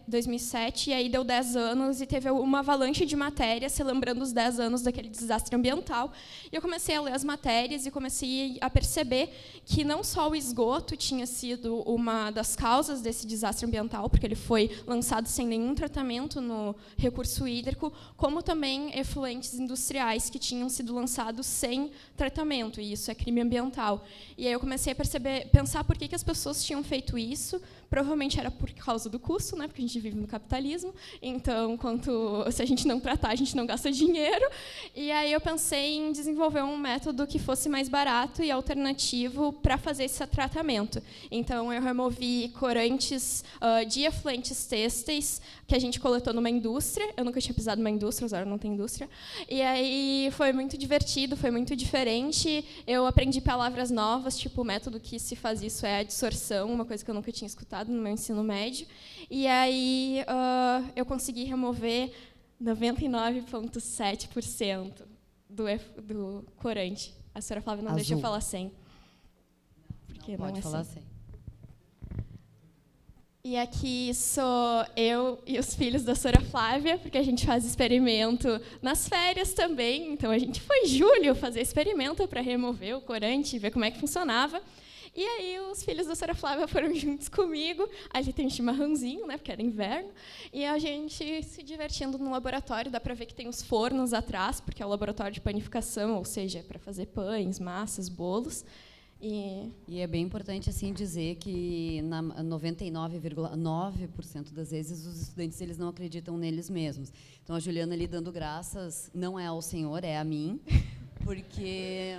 2007, e aí deu 10 anos e teve uma avalanche de matérias celebrando os 10 anos daquele desastre ambiental. E eu comecei a ler as matérias e comecei a perceber que não só o esgoto tinha sido uma das causas desse desastre ambiental, porque ele foi lançado sem nenhum tratamento no recurso hídrico, como também efluentes industriais que tinham sido lançados sem tratamento, e isso é crime ambiental. E aí eu comecei a pensar por que as pessoas tinham feito isso. Provavelmente era por causa do custo, né? Porque a gente vive no capitalismo, então se a gente não tratar, a gente não gasta dinheiro. E aí eu pensei em desenvolver um método que fosse mais barato e alternativo para fazer esse tratamento. Então eu removi corantes de efluentes têxteis que a gente coletou numa indústria. Eu nunca tinha pisado numa indústria, agora não tem indústria. E aí foi muito divertido, foi muito diferente. Eu aprendi palavras novas, tipo o método que se faz isso é a adsorção, uma coisa que eu nunca tinha escutado no meu ensino médio. E aí eu consegui remover 99,7% do corante. A senhora Flávia não deixa eu falar 100. Porque não pode falar 100. E aqui sou eu e os filhos da senhora Flávia, porque a gente faz experimento nas férias também. Então, a gente foi em julho fazer experimento para remover o corante e ver como é que funcionava. E aí os filhos da senhora Flávia foram juntos comigo. Ali tem um chimarrãozinho, né, porque era inverno. E a gente se divertindo no laboratório. Dá para ver que tem os fornos atrás, porque é o laboratório de panificação, ou seja, é para fazer pães, massas, bolos. E é bem importante assim dizer que 99,9% das vezes os estudantes eles não acreditam neles mesmos. Então a Juliana ali dando graças não é ao Senhor, é a mim, porque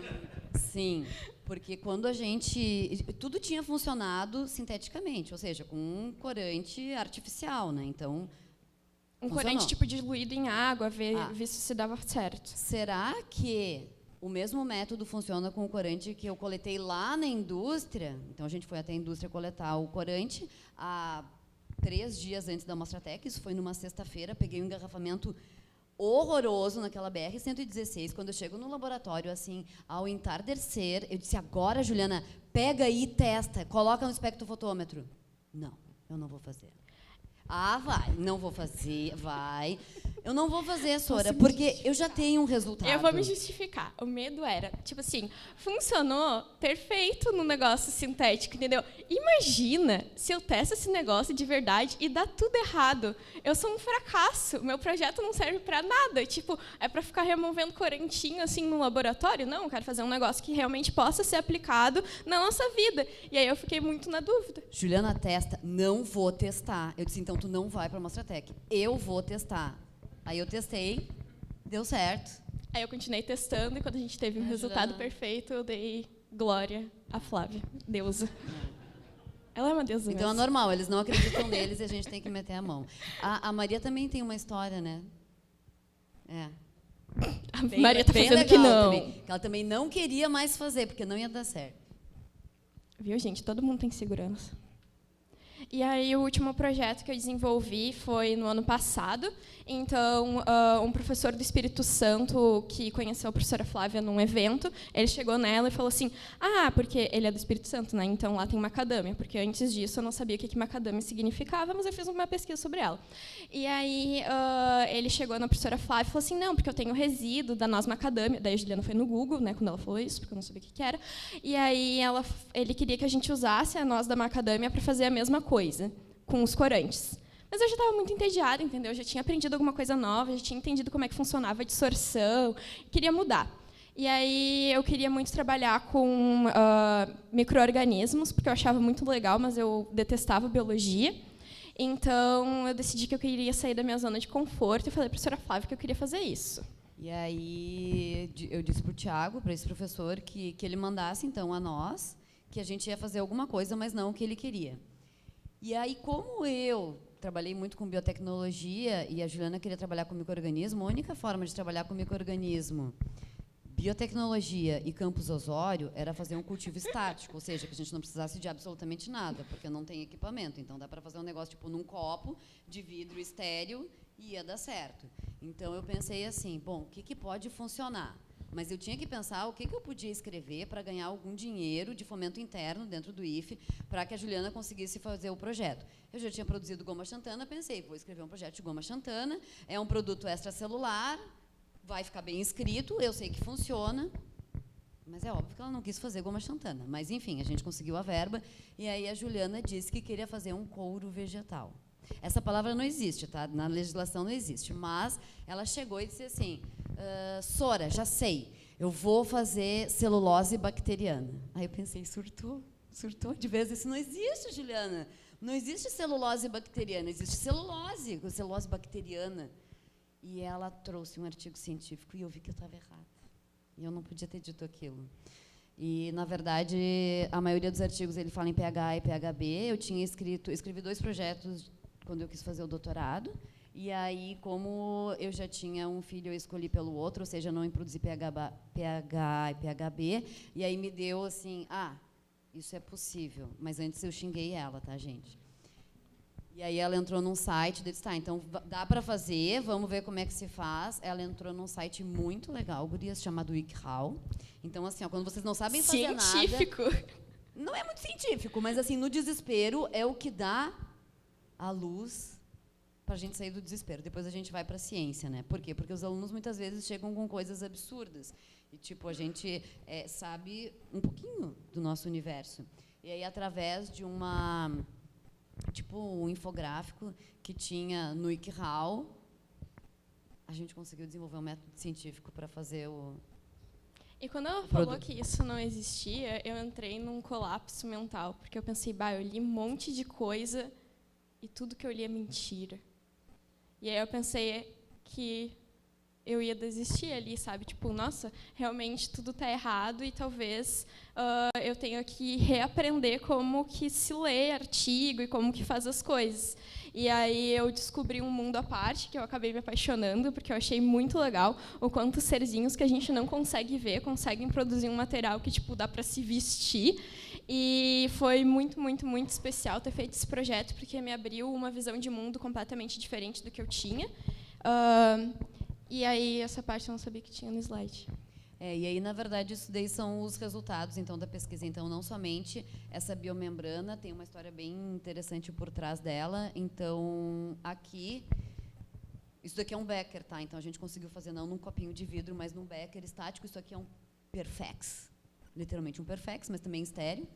porque quando tudo tinha funcionado sinteticamente, ou seja, com um corante artificial, né? Então corante tipo diluído em água, ver se dava certo. Será que o mesmo método funciona com o corante que eu coletei lá na indústria? Então, a gente foi até a indústria coletar o corante há 3 dias antes da Mostratec. Isso foi numa sexta-feira. Peguei um engarrafamento horroroso naquela BR-116. Quando eu chego no laboratório, assim, ao entardecer, eu disse, agora, Juliana, pega aí e testa. Coloca no espectrofotômetro. Não, eu não vou fazer. Vai. Não vou fazer, vai. Eu não vou fazer, Sora, me porque eu já tenho um resultado. Eu vou me justificar. O medo era, tipo assim, funcionou perfeito no negócio sintético, entendeu? Imagina se eu testo esse negócio de verdade e dá tudo errado. Eu sou um fracasso. Meu projeto não serve para nada. Tipo, é para ficar removendo corantinho assim no laboratório? Não, eu quero fazer um negócio que realmente possa ser aplicado na nossa vida. E aí eu fiquei muito na dúvida. Juliana, testa. Não vou testar. Eu disse, então tu não vai para a Mostratec. Eu vou testar. Aí eu testei, deu certo. Aí eu continuei testando e quando a gente teve um resultado Juliana. perfeito, eu dei glória à Flávia, deusa. Ela é uma deusa Então é mesmo. normal, eles não acreditam neles e a gente tem que meter a mão. A Maria também tem uma história, né? É. A Maria tá fazendo que não. Também, que ela também não queria mais fazer, porque não ia dar certo. Viu, gente? Todo mundo tem segurança. E aí, o último projeto que eu desenvolvi foi no ano passado. Então, um professor do Espírito Santo, que conheceu a professora Flávia num evento, ele chegou nela e falou assim, porque ele é do Espírito Santo, né? Então, lá tem macadâmia. Porque antes disso, eu não sabia o que macadâmia significava, mas eu fiz uma pesquisa sobre ela. E aí, ele chegou na professora Flávia e falou assim, não, porque eu tenho resíduo da noz macadâmia. Daí, a Juliana foi no Google, né, quando ela falou isso, porque eu não sabia o que era. E aí, ele queria que a gente usasse a noz da macadâmia para fazer a mesma coisa com os corantes. Mas eu já estava muito entediada, entendeu? Eu já tinha aprendido alguma coisa nova, já tinha entendido como é que funcionava a dissorção, queria mudar. E aí eu queria muito trabalhar com micro-organismos, porque eu achava muito legal, mas eu detestava biologia. Então, eu decidi que eu queria sair da minha zona de conforto e falei para a professora Flávia que eu queria fazer isso. E aí eu disse para o Tiago, para esse professor, que ele mandasse, então, a nós, que a gente ia fazer alguma coisa, mas não o que ele queria. E aí, como eu trabalhei muito com biotecnologia e a Juliana queria trabalhar com micro-organismo, a única forma de trabalhar com micro-organismo, biotecnologia e campus Osório era fazer um cultivo estático, ou seja, que a gente não precisasse de absolutamente nada, porque não tem equipamento. Então, dá para fazer um negócio tipo num copo de vidro estéril e ia dar certo. Então, eu pensei assim, bom, o que pode funcionar? Mas eu tinha que pensar o que eu podia escrever para ganhar algum dinheiro de fomento interno dentro do IFE para que a Juliana conseguisse fazer o projeto. Eu já tinha produzido goma xantana, pensei, vou escrever um projeto de goma xantana, é um produto extracelular, vai ficar bem escrito, eu sei que funciona, mas é óbvio que ela não quis fazer goma xantana. Mas, enfim, a gente conseguiu a verba, e aí a Juliana disse que queria fazer um couro vegetal. Essa palavra não existe, tá? Na legislação não existe, mas ela chegou e disse assim, Sora, já sei, eu vou fazer celulose bacteriana. Aí eu pensei, surtou de vez, isso não existe, Juliana. Não existe celulose bacteriana, existe celulose bacteriana. E ela trouxe um artigo científico e eu vi que eu estava errada. E eu não podia ter dito aquilo. E, na verdade, a maioria dos artigos ele fala em pH e PHB. Eu escrevi 2 projetos quando eu quis fazer o doutorado. E aí, como eu já tinha um filho, eu escolhi pelo outro, ou seja, não produzi pH e PHB. E aí me deu assim, isso é possível. Mas antes eu xinguei ela, tá, gente? E aí ela entrou num site, disse, tá, então dá para fazer, vamos ver como é que se faz. Ela entrou num site muito legal, gurias, chamado WikiHow. Então, assim, quando vocês não sabem fazer nada... Científico. Não é muito científico, mas, assim, no desespero é o que dá a luz para a gente sair do desespero. Depois a gente vai para a ciência, né? Por quê? Porque os alunos, muitas vezes, chegam com coisas absurdas. E, tipo, a gente sabe um pouquinho do nosso universo. E aí, através de um infográfico que tinha no WikiHow, a gente conseguiu desenvolver um método científico para fazer o... E quando ela falou que isso não existia, eu entrei num colapso mental, porque eu pensei, eu li um monte de coisa e tudo que eu li é mentira. E aí eu pensei que eu ia desistir ali, sabe? Tipo, nossa, realmente tudo está errado e talvez eu tenha que reaprender como que se lê artigo e como que faz as coisas. E aí eu descobri um mundo à parte que eu acabei me apaixonando, porque eu achei muito legal o quanto serzinhos que a gente não consegue ver conseguem produzir um material que tipo dá para se vestir. E foi muito, muito, muito especial ter feito esse projeto, porque me abriu uma visão de mundo completamente diferente do que eu tinha. E aí, essa parte eu não sabia que tinha no slide. E aí, na verdade, isso daí são os resultados então, da pesquisa. Então, não somente essa biomembrana, tem uma história bem interessante por trás dela. Então, aqui, Isso daqui é um becker, tá? Então a gente conseguiu fazer não num copinho de vidro, mas num becker estático. Isso aqui é um perfex, literalmente um perfex, mas também estéreo,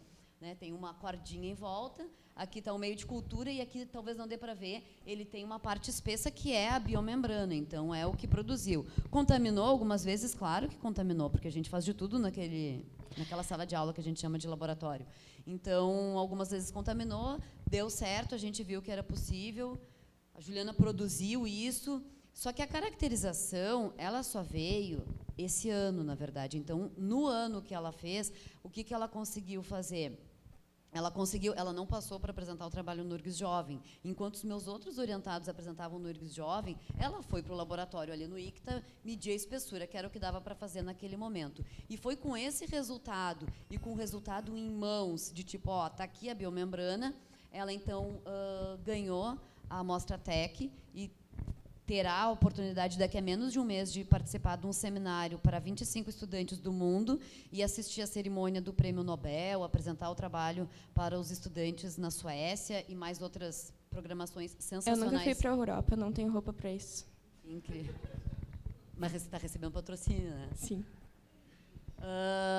né? Tem uma cordinha em volta. Aqui está o meio de cultura e aqui talvez não dê para ver. Ele tem uma parte espessa que é a biomembrana. Então é o que produziu. Contaminou algumas vezes, claro que contaminou, porque a gente faz de tudo naquela sala de aula que a gente chama de laboratório. Então algumas vezes contaminou, deu certo, a gente viu que era possível. A Juliana produziu isso, só que a caracterização, ela só veio esse ano, na verdade. Então, no ano que ela fez, o que ela conseguiu fazer? Ela não passou para apresentar o trabalho no URGS Jovem. Enquanto os meus outros orientados apresentavam no URGS Jovem, ela foi para o laboratório ali no ICTA, medir a espessura, que era o que dava para fazer naquele momento. E foi com esse resultado, e com o resultado em mãos, de tipo, ó, tá aqui a biomembrana, ela então ganhou a Amostra Tech e terá a oportunidade daqui a menos de um mês de participar de um seminário para 25 estudantes do mundo e assistir a cerimônia do Prêmio Nobel, apresentar o trabalho para os estudantes na Suécia e mais outras programações sensacionais. Eu nunca fui para a Europa, não tenho roupa para isso. Incrível. Mas você está recebendo patrocínio, né? Sim.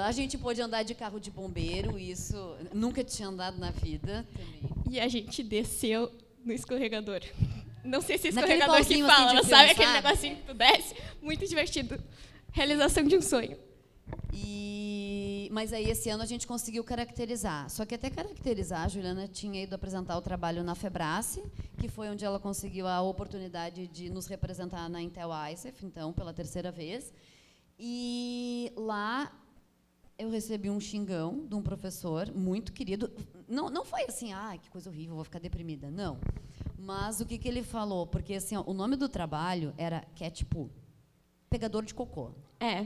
A gente pôde andar de carro de bombeiro, isso nunca tinha andado na vida. Também. E a gente desceu no escorregador. Não sei se é Naquele escorregador que fala, assim mas sabe aquele negocinho que tu desce? Muito divertido. Realização de um sonho. Mas aí, esse ano, a gente conseguiu caracterizar. Só que até caracterizar, a Juliana tinha ido apresentar o trabalho na Febrace, que foi onde ela conseguiu a oportunidade de nos representar na Intel ICEF, então, pela 3ª vez. E lá eu recebi um xingão de um professor muito querido. Não foi assim, que coisa horrível, vou ficar deprimida. Não. Mas o que ele falou? Porque assim, ó, o nome do trabalho era cat poo, pegador de cocô.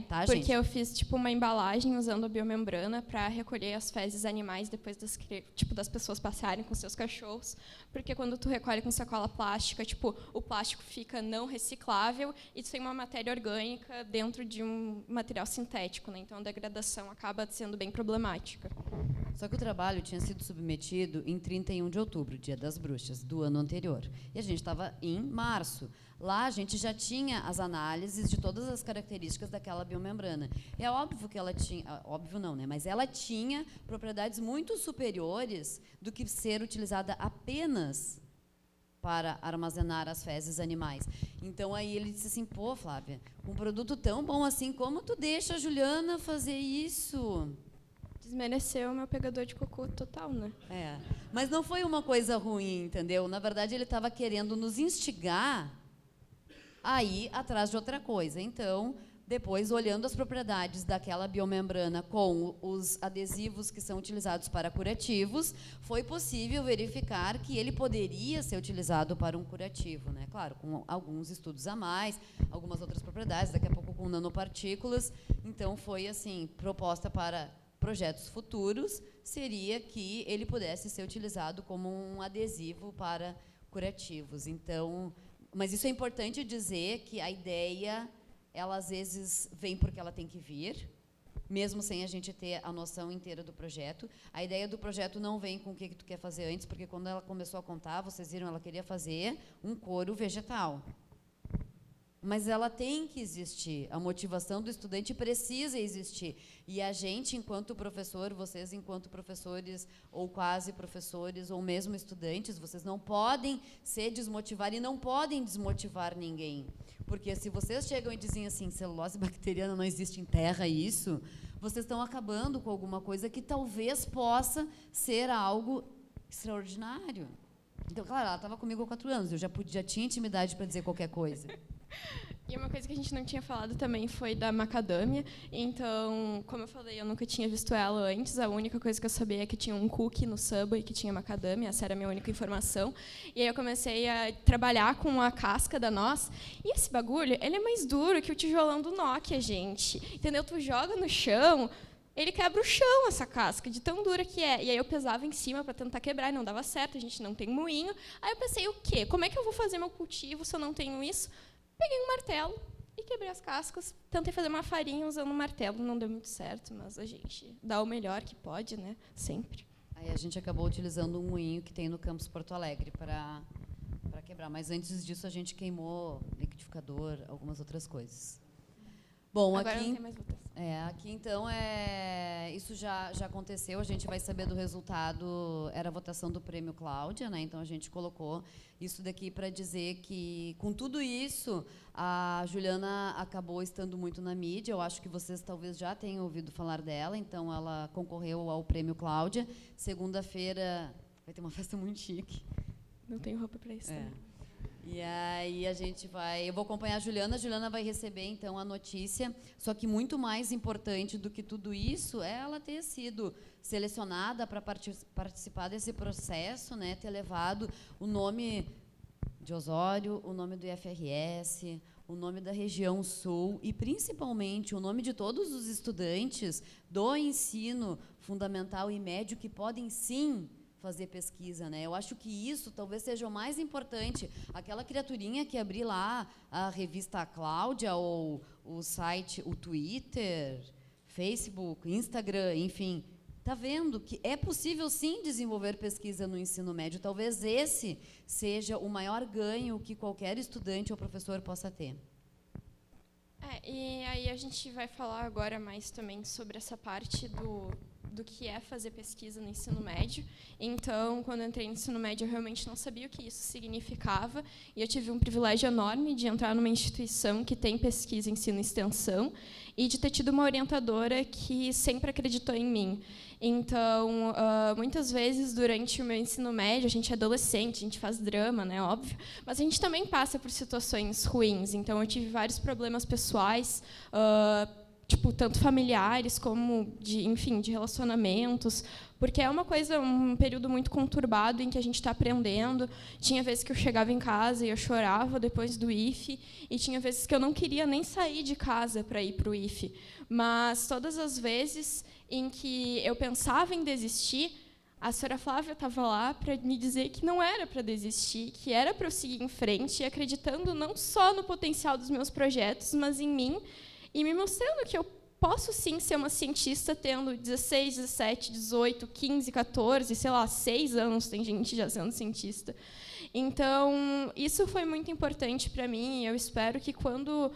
Tá, porque gente? eu fiz tipo uma embalagem usando a biomembrana para recolher as fezes animais depois das pessoas passarem com seus cachorros, porque quando tu recolhe com sacola plástica, tipo, o plástico fica não reciclável e tu tem uma matéria orgânica dentro de um material sintético, né? Então a degradação acaba sendo bem problemática. Só que o trabalho tinha sido submetido em 31 de outubro, Dia das Bruxas, do ano anterior. E a gente estava em março. Lá a gente já tinha as análises de todas as características daquela biomembrana. É óbvio que ela tinha, óbvio não, né? Mas ela tinha propriedades muito superiores do que ser utilizada apenas para armazenar as fezes animais. Então aí ele disse assim: pô, Flávia, um produto tão bom assim, como tu deixa a Juliana fazer isso? Desmereceu o meu pegador de cocô total, né? Mas não foi uma coisa ruim, entendeu? Na verdade, ele estava querendo nos instigar a ir atrás de outra coisa. Então, depois, olhando as propriedades daquela biomembrana com os adesivos que são utilizados para curativos, foi possível verificar que ele poderia ser utilizado para um curativo, né? Claro, com alguns estudos a mais, algumas outras propriedades, daqui a pouco com nanopartículas. Então, foi assim, proposta para projetos futuros, seria que ele pudesse ser utilizado como um adesivo para curativos. Então, mas isso é importante dizer que a ideia, ela às vezes vem porque ela tem que vir, mesmo sem a gente ter a noção inteira do projeto. A ideia do projeto não vem com o que tu quer fazer antes, porque quando ela começou a contar, vocês viram, ela queria fazer um couro vegetal. Mas ela tem que existir. A motivação do estudante precisa existir. E a gente, enquanto professor, vocês, enquanto professores, ou quase professores, ou mesmo estudantes, vocês não podem se desmotivar e não podem desmotivar ninguém. Porque se vocês chegam e dizem assim, celulose bacteriana não existe em terra, isso, vocês estão acabando com alguma coisa que talvez possa ser algo extraordinário. Então, claro, ela estava comigo há 4 anos, eu já tinha intimidade para dizer qualquer coisa. E uma coisa que a gente não tinha falado também foi da macadâmia. Então, como eu falei, eu nunca tinha visto ela antes. A única coisa que eu sabia é que tinha um cookie no Subway que tinha macadâmia. Essa era a minha única informação. E aí eu comecei a trabalhar com a casca da noz. E esse bagulho, ele é mais duro que o tijolão do Nokia, gente. Entendeu? Tu joga no chão, ele quebra o chão, essa casca, de tão dura que é. E aí eu pesava em cima para tentar quebrar, e não dava certo, a gente não tem moinho. Aí eu pensei, o quê? Como é que eu vou fazer meu cultivo se eu não tenho isso? Peguei um martelo e quebrei as cascas. Tentei fazer uma farinha usando um martelo, não deu muito certo, mas a gente dá o melhor que pode, né? Sempre. Aí a gente acabou utilizando um moinho que tem no campus Porto Alegre para quebrar. Mas antes disso a gente queimou liquidificador, algumas outras coisas. Bom, Agora aqui, não tem mais votação. aqui então isso já aconteceu, a gente vai saber do resultado, era a votação do Prêmio Cláudia, né? Então a gente colocou isso daqui para dizer que, com tudo isso, a Juliana acabou estando muito na mídia. Eu acho que vocês talvez já tenham ouvido falar dela, então ela concorreu ao Prêmio Cláudia. Segunda-feira vai ter uma festa muito chique. Não tenho roupa para isso também. E aí eu vou acompanhar a Juliana vai receber então a notícia, só que muito mais importante do que tudo isso é ela ter sido selecionada para participar desse processo, né, ter levado o nome de Osório, o nome do IFRS, o nome da região sul e principalmente o nome de todos os estudantes do ensino fundamental e médio que podem sim fazer pesquisa, né? Eu acho que isso talvez seja o mais importante. Aquela criaturinha que abrir lá a revista Cláudia ou o site, o Twitter, Facebook, Instagram, enfim, tá vendo que é possível sim desenvolver pesquisa no ensino médio. Talvez esse seja o maior ganho que qualquer estudante ou professor possa ter. E aí a gente vai falar agora mais também sobre essa parte do que é fazer pesquisa no ensino médio. Então, quando eu entrei no ensino médio, eu realmente não sabia o que isso significava, e eu tive um privilégio enorme de entrar numa instituição que tem pesquisa, ensino e extensão, e de ter tido uma orientadora que sempre acreditou em mim. Então, muitas vezes, durante o meu ensino médio, a gente é adolescente, a gente faz drama, né, óbvio, mas a gente também passa por situações ruins. Então, eu tive vários problemas pessoais, tanto familiares como de relacionamentos, porque é um período muito conturbado em que a gente está aprendendo. Tinha vezes que eu chegava em casa e eu chorava depois do IFE, e tinha vezes que eu não queria nem sair de casa para ir para o IFE. Mas todas as vezes em que eu pensava em desistir, a senhora Flávia estava lá para me dizer que não era para desistir, que era para eu seguir em frente, acreditando não só no potencial dos meus projetos, mas em mim, e me mostrando que eu posso, sim, ser uma cientista tendo 16, 17, 18, 15, 14, 6 anos, tem gente já sendo cientista. Então, isso foi muito importante para mim, e eu espero que, quando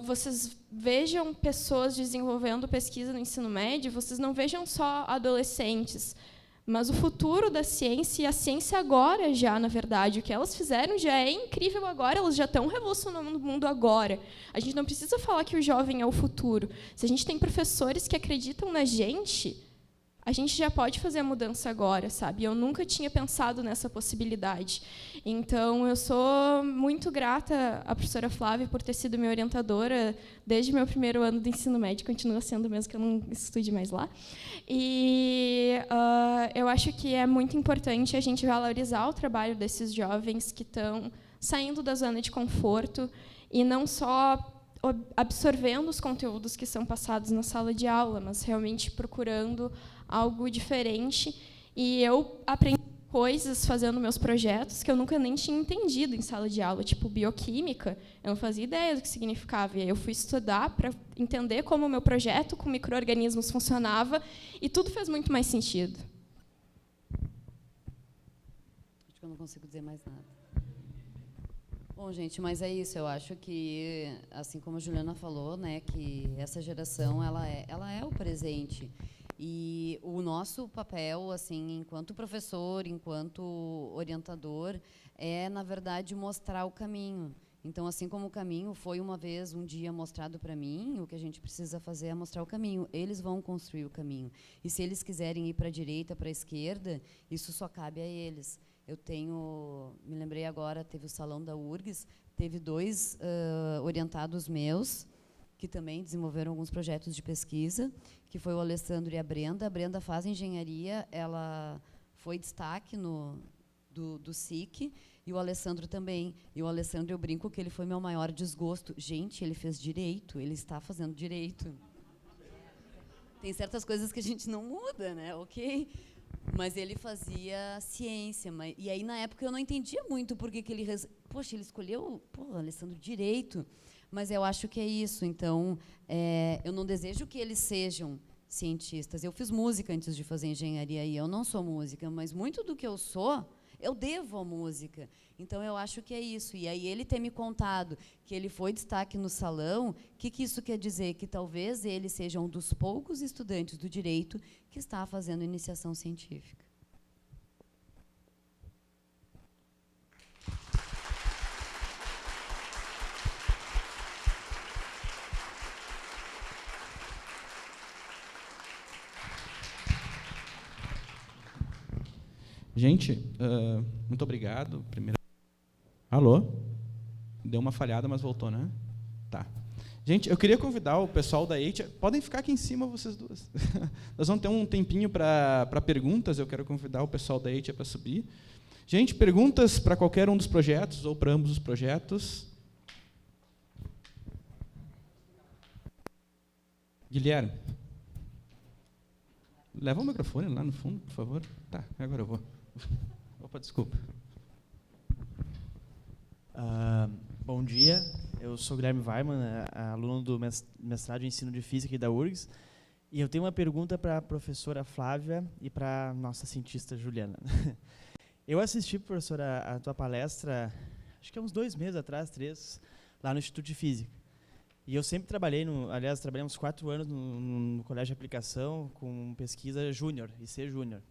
vocês vejam pessoas desenvolvendo pesquisa no ensino médio, vocês não vejam só adolescentes, mas o futuro da ciência, e a ciência agora já, na verdade, o que elas fizeram já é incrível agora, elas já estão revolucionando o mundo agora. A gente não precisa falar que o jovem é o futuro. Se a gente tem professores que acreditam na gente, a gente já pode fazer a mudança agora, sabe? Eu nunca tinha pensado nessa possibilidade. Então, eu sou muito grata à professora Flávia por ter sido minha orientadora desde meu primeiro ano do ensino médio, continua sendo, mesmo que eu não estude mais lá. E eu acho que é muito importante a gente valorizar o trabalho desses jovens que estão saindo da zona de conforto e não só absorvendo os conteúdos que são passados na sala de aula, mas realmente procurando algo diferente. E eu aprendi coisas fazendo meus projetos que eu nunca nem tinha entendido em sala de aula, tipo bioquímica. Eu não fazia ideia do que significava. E aí eu fui estudar para entender como o meu projeto com micro-organismos funcionava, e tudo fez muito mais sentido. Acho que eu não consigo dizer mais nada. Bom, gente, mas é isso. Eu acho que, assim como a Juliana falou, né, que essa geração ela é o presente. E o nosso papel, assim, enquanto professor, enquanto orientador, é, na verdade, mostrar o caminho. Então, assim como o caminho foi um dia mostrado para mim, o que a gente precisa fazer é mostrar o caminho. Eles vão construir o caminho. E se eles quiserem ir para a direita, para a esquerda, isso só cabe a eles. Me lembrei agora, teve o Salão da URGS, teve 2 orientados meus, que também desenvolveram alguns projetos de pesquisa, que foi o Alessandro e a Brenda. A Brenda faz engenharia, ela foi destaque do SIC, e o Alessandro também. E o Alessandro, eu brinco que ele foi meu maior desgosto. Gente, ele fez direito, ele está fazendo direito. Tem certas coisas que a gente não muda, né? Ok? Mas ele fazia ciência. E aí, na época, eu não entendia muito por que ele... Poxa, ele escolheu, Alessandro, direito. Mas eu acho que é isso. Então, eu não desejo que eles sejam cientistas. Eu fiz música antes de fazer engenharia, e eu não sou música, mas muito do que eu sou, eu devo a música. Então, eu acho que é isso. E aí, ele ter me contado que ele foi destaque no salão, o que isso quer dizer? Que talvez ele seja um dos poucos estudantes do direito que está fazendo iniciação científica. Gente, muito obrigado. Alô? Deu uma falhada, mas voltou, né? Tá. Gente, eu queria convidar o pessoal da EITIA. Podem ficar aqui em cima, vocês duas. Nós vamos ter um tempinho para perguntas. Eu quero convidar o pessoal da EITIA para subir. Gente, perguntas para qualquer um dos projetos ou para ambos os projetos. Guilherme. Leva o microfone lá no fundo, por favor. Tá, agora eu vou. Opa, desculpa. Bom dia, eu sou Guilherme Weiman, aluno do mestrado em ensino de física da URGS, e eu tenho uma pergunta para a professora Flávia e para a nossa cientista Juliana. Eu assisti, professora, a tua palestra, acho que há uns 2 meses atrás, 3, lá no Instituto de Física. E eu sempre trabalhei, trabalhei uns 4 anos no colégio de aplicação com pesquisa júnior, IC Júnior.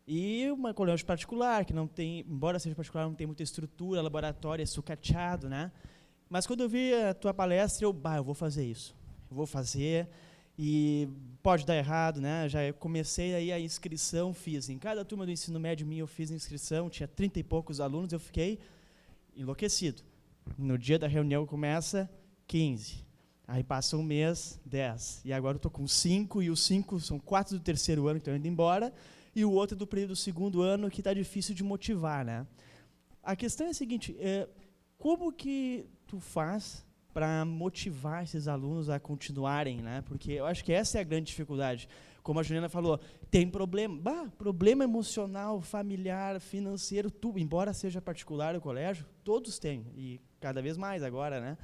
E uma colégio particular, que não tem, embora seja particular, não tem muita estrutura, laboratório, é sucateado, né? Mas quando eu vi a tua palestra, eu vou fazer isso. Eu vou fazer, e pode dar errado, né? Já comecei aí a inscrição, fiz. Em cada turma do ensino médio minha eu fiz inscrição, tinha 30 e poucos alunos, eu fiquei enlouquecido. No dia da reunião começa 15. Aí passa um mês, 10. E agora eu estou com 5, e os 5 são 4 do 3º ano que estão indo embora, e o outro é do período do 2º ano, que está difícil de motivar, né? A questão é a seguinte, como que tu faz para motivar esses alunos a continuarem, né? Porque eu acho que essa é a grande dificuldade. Como a Juliana falou, tem problema, problema emocional, familiar, financeiro, tudo, embora seja particular o colégio, todos têm, e cada vez mais agora, né?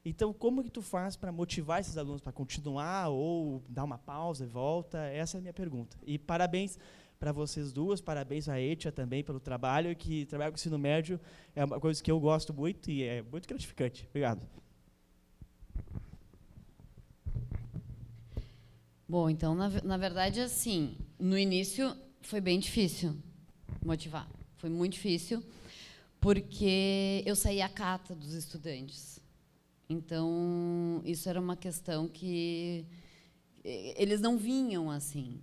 Então, como que tu faz para motivar esses alunos para continuar ou dar uma pausa e volta? Essa é a minha pergunta. E parabéns para vocês duas, parabéns à EITIA também pelo trabalho, que trabalhar com o ensino médio é uma coisa que eu gosto muito e é muito gratificante. Obrigado. Bom, então, na verdade, assim, no início foi bem difícil motivar. Foi muito difícil, porque eu saía à cata dos estudantes. Então, isso era uma questão que eles não vinham assim.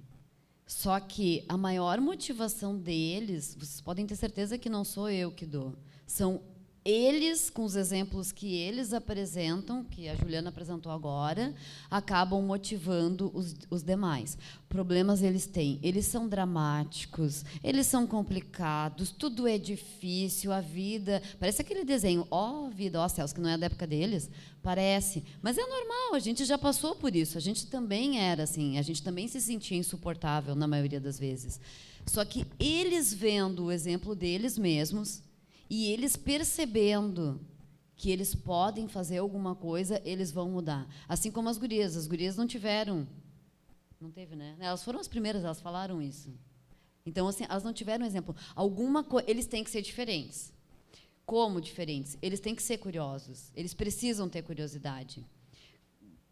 Só que a maior motivação deles, vocês podem ter certeza que não sou eu que dou, são eles, com os exemplos que eles apresentam, que a Juliana apresentou agora, acabam motivando os demais. Problemas eles têm, eles são dramáticos, eles são complicados, tudo é difícil, a vida... Parece aquele desenho, ó vida, ó céus, que não é da época deles, parece. Mas é normal, a gente já passou por isso, a gente também era assim, a gente também se sentia insuportável na maioria das vezes. Só que eles vendo o exemplo deles mesmos, e eles percebendo que eles podem fazer alguma coisa, eles vão mudar. Assim como as gurias não tiveram... Não teve, né? Elas foram as primeiras, elas falaram isso. Então, assim, elas não tiveram exemplo. Eles têm que ser diferentes. Como diferentes? Eles têm que ser curiosos. Eles precisam ter curiosidade.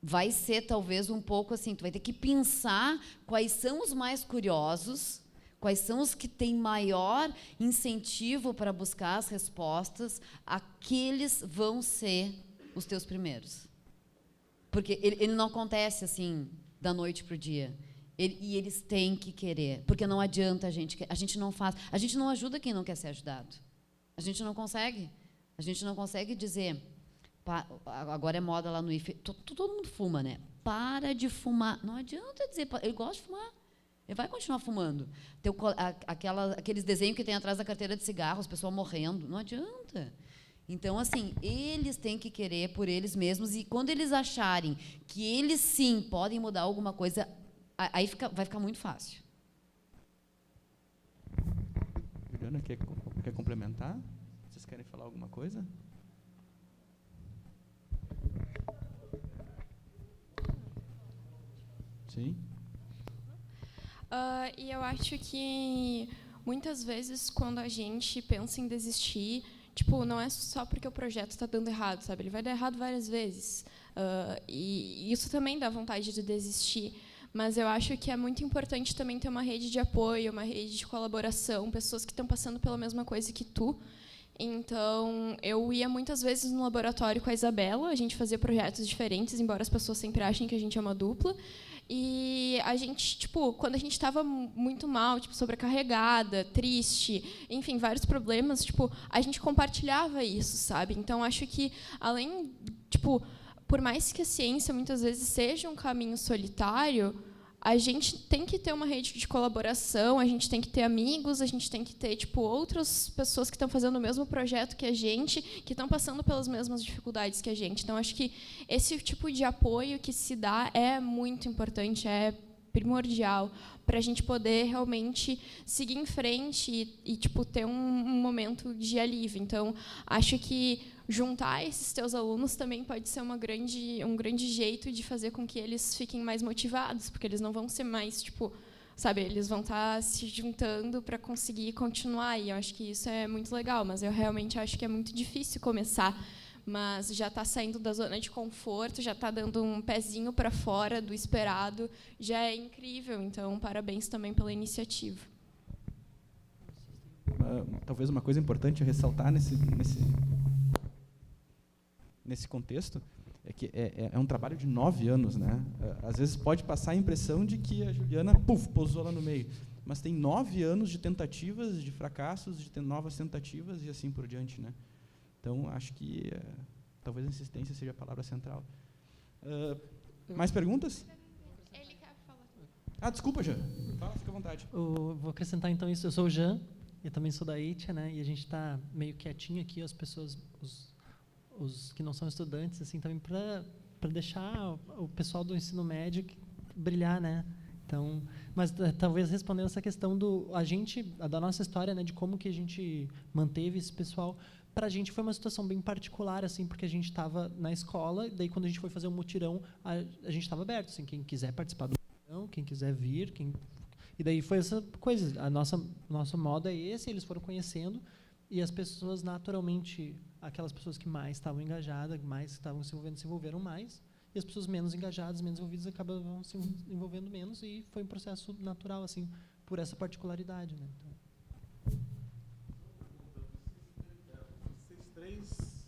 Vai ser, talvez, um pouco assim, tu vai ter que pensar quais são os mais curiosos, quais são os que têm maior incentivo para buscar as respostas, aqueles vão ser os teus primeiros. Porque ele não acontece assim, da noite para o dia. E eles têm que querer, porque não adianta a gente não faz, a gente não ajuda quem não quer ser ajudado. A gente não consegue dizer, agora é moda lá no IFE, todo mundo fuma, né? Para de fumar. Não adianta dizer, ele gosta de fumar. Ele vai continuar fumando. Aqueles desenhos que tem atrás da carteira de cigarro, as pessoas morrendo. Não adianta. Então, assim, eles têm que querer por eles mesmos, e quando eles acharem que eles, sim, podem mudar alguma coisa, aí vai ficar muito fácil. Juliana, quer complementar? Vocês querem falar alguma coisa? Sim. E eu acho que muitas vezes, quando a gente pensa em desistir, tipo, não é só porque o projeto está dando errado, sabe? Ele vai dar errado várias vezes. E isso também dá vontade de desistir. Mas eu acho que é muito importante também ter uma rede de apoio, uma rede de colaboração, pessoas que estão passando pela mesma coisa que tu. Então, eu ia muitas vezes no laboratório com a Isabela, a gente fazia projetos diferentes, embora as pessoas sempre achem que a gente é uma dupla. E a gente, tipo, quando a gente estava muito mal, tipo, sobrecarregada, triste, enfim, vários problemas, tipo, a gente compartilhava isso, sabe? Então, acho que, além, tipo, por mais que a ciência muitas vezes seja um caminho solitário, a gente tem que ter uma rede de colaboração, a gente tem que ter amigos, a gente tem que ter, tipo, outras pessoas que estão fazendo o mesmo projeto que a gente, que estão passando pelas mesmas dificuldades que a gente. Então, acho que esse tipo de apoio que se dá é muito importante, é primordial para a gente poder realmente seguir em frente e tipo, ter um momento de alívio. Então, acho que juntar esses teus alunos também pode ser um grande jeito de fazer com que eles fiquem mais motivados, porque eles não vão ser mais, tipo, sabe, eles vão estar se juntando para conseguir continuar, e eu acho que isso é muito legal, mas eu realmente acho que é muito difícil começar, mas já está saindo da zona de conforto, já está dando um pezinho para fora do esperado, já é incrível, então parabéns também pela iniciativa. Talvez uma coisa importante a ressaltar nesse contexto é que é um trabalho de 9 anos, né? Às vezes pode passar a impressão de que a Juliana pousou lá no meio, mas tem 9 anos de tentativas, de fracassos, de novas tentativas e assim por diante, né? Então, acho que talvez a insistência seja a palavra central. Mais perguntas? Ele quer falar. Desculpa, Jean. Fala, fica à vontade. Vou acrescentar, então, isso. Eu sou o Jean, eu também sou da ITIA, né? E a gente está meio quietinho aqui, as pessoas, os que não são estudantes, assim, também para deixar o pessoal do ensino médio brilhar, né? Então, mas talvez respondendo essa questão da nossa história, né? De como que a gente manteve esse pessoal. Para a gente foi uma situação bem particular, assim, porque a gente estava na escola, e daí quando a gente foi fazer o mutirão, a gente estava aberto, assim, quem quiser participar do mutirão, quem quiser vir, e daí foi essa coisa, nosso modo é esse, eles foram conhecendo, e as pessoas naturalmente, aquelas pessoas que mais estavam engajadas, mais estavam se envolveram mais, e as pessoas menos engajadas, menos envolvidas, acabavam se envolvendo menos, e foi um processo natural, assim, por essa particularidade, né? Então,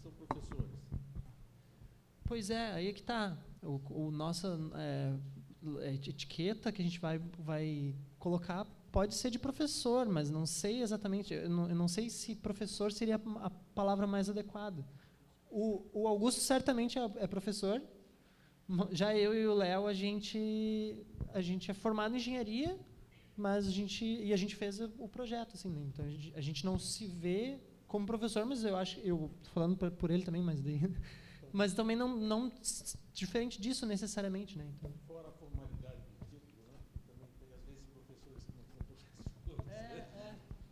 são professores. Pois é, aí é que está. Nossa etiqueta que a gente vai colocar pode ser de professor, mas não sei exatamente, eu não sei se professor seria a palavra mais adequada. O Augusto certamente é professor, já eu e o Léo, a gente é formado em engenharia, mas a gente fez o projeto, assim, né? Então a gente não se vê como professor, mas eu acho, eu falando por ele também, mas também não diferente disso necessariamente, né? Então, fora a formalidade do título, né? Também tem às vezes professores que não são professores.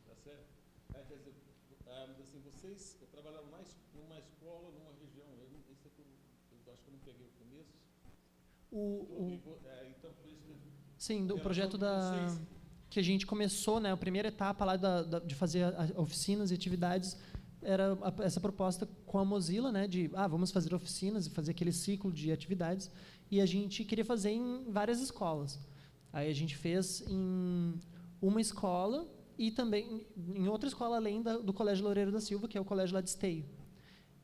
Tá certo? Quer dizer, assim, vocês trabalharam numa escola, numa região. Esse é eu acho que eu não peguei o começo. Então, por isso sim, do projeto que a gente começou, né, a primeira etapa lá de fazer oficinas e atividades, era essa proposta com a Mozilla, né, de vamos fazer oficinas e fazer aquele ciclo de atividades, e a gente queria fazer em várias escolas. Aí a gente fez em uma escola e também em outra escola além do Colégio Loureiro da Silva, que é o colégio lá de Esteio.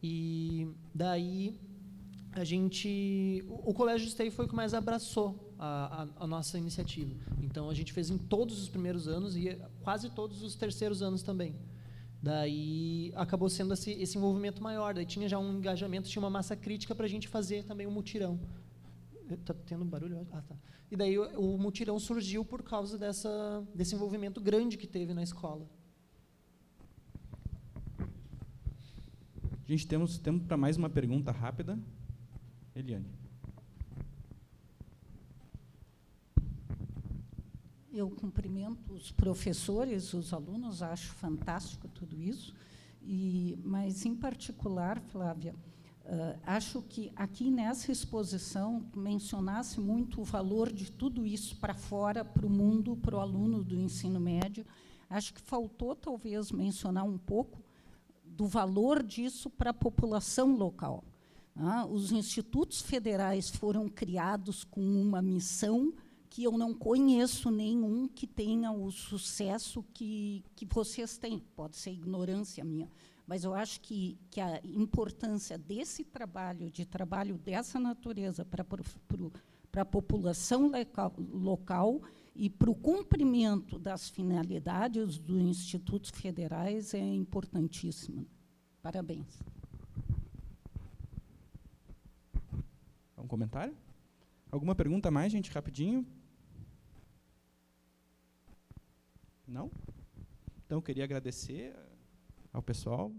E daí o Colégio de Esteio foi o que mais abraçou a nossa iniciativa. Então, a gente fez em todos os primeiros anos e quase todos os terceiros anos também. Daí, acabou sendo esse envolvimento maior. Daí, tinha já um engajamento, tinha uma massa crítica para a gente fazer também um mutirão. Está tendo barulho? Tá. E daí, o mutirão surgiu por causa desse envolvimento grande que teve na escola. Gente, temos tempo para mais uma pergunta rápida. Eliane. Eu cumprimento os professores, os alunos, acho fantástico tudo isso, mas, em particular, Flávia, acho que aqui nessa exposição mencionasse muito o valor de tudo isso para fora, para o mundo, para o aluno do ensino médio, Acho que faltou, talvez, mencionar um pouco do valor disso para a população local. Os institutos federais foram criados com uma missão que eu não conheço nenhum que tenha o sucesso que vocês têm. Pode ser ignorância minha, mas eu acho que a importância desse trabalho dessa natureza para a população local e para o cumprimento das finalidades dos institutos federais é importantíssima. Parabéns. Um comentário? Alguma pergunta a mais, gente, rapidinho? Não? Então, eu queria agradecer ao pessoal.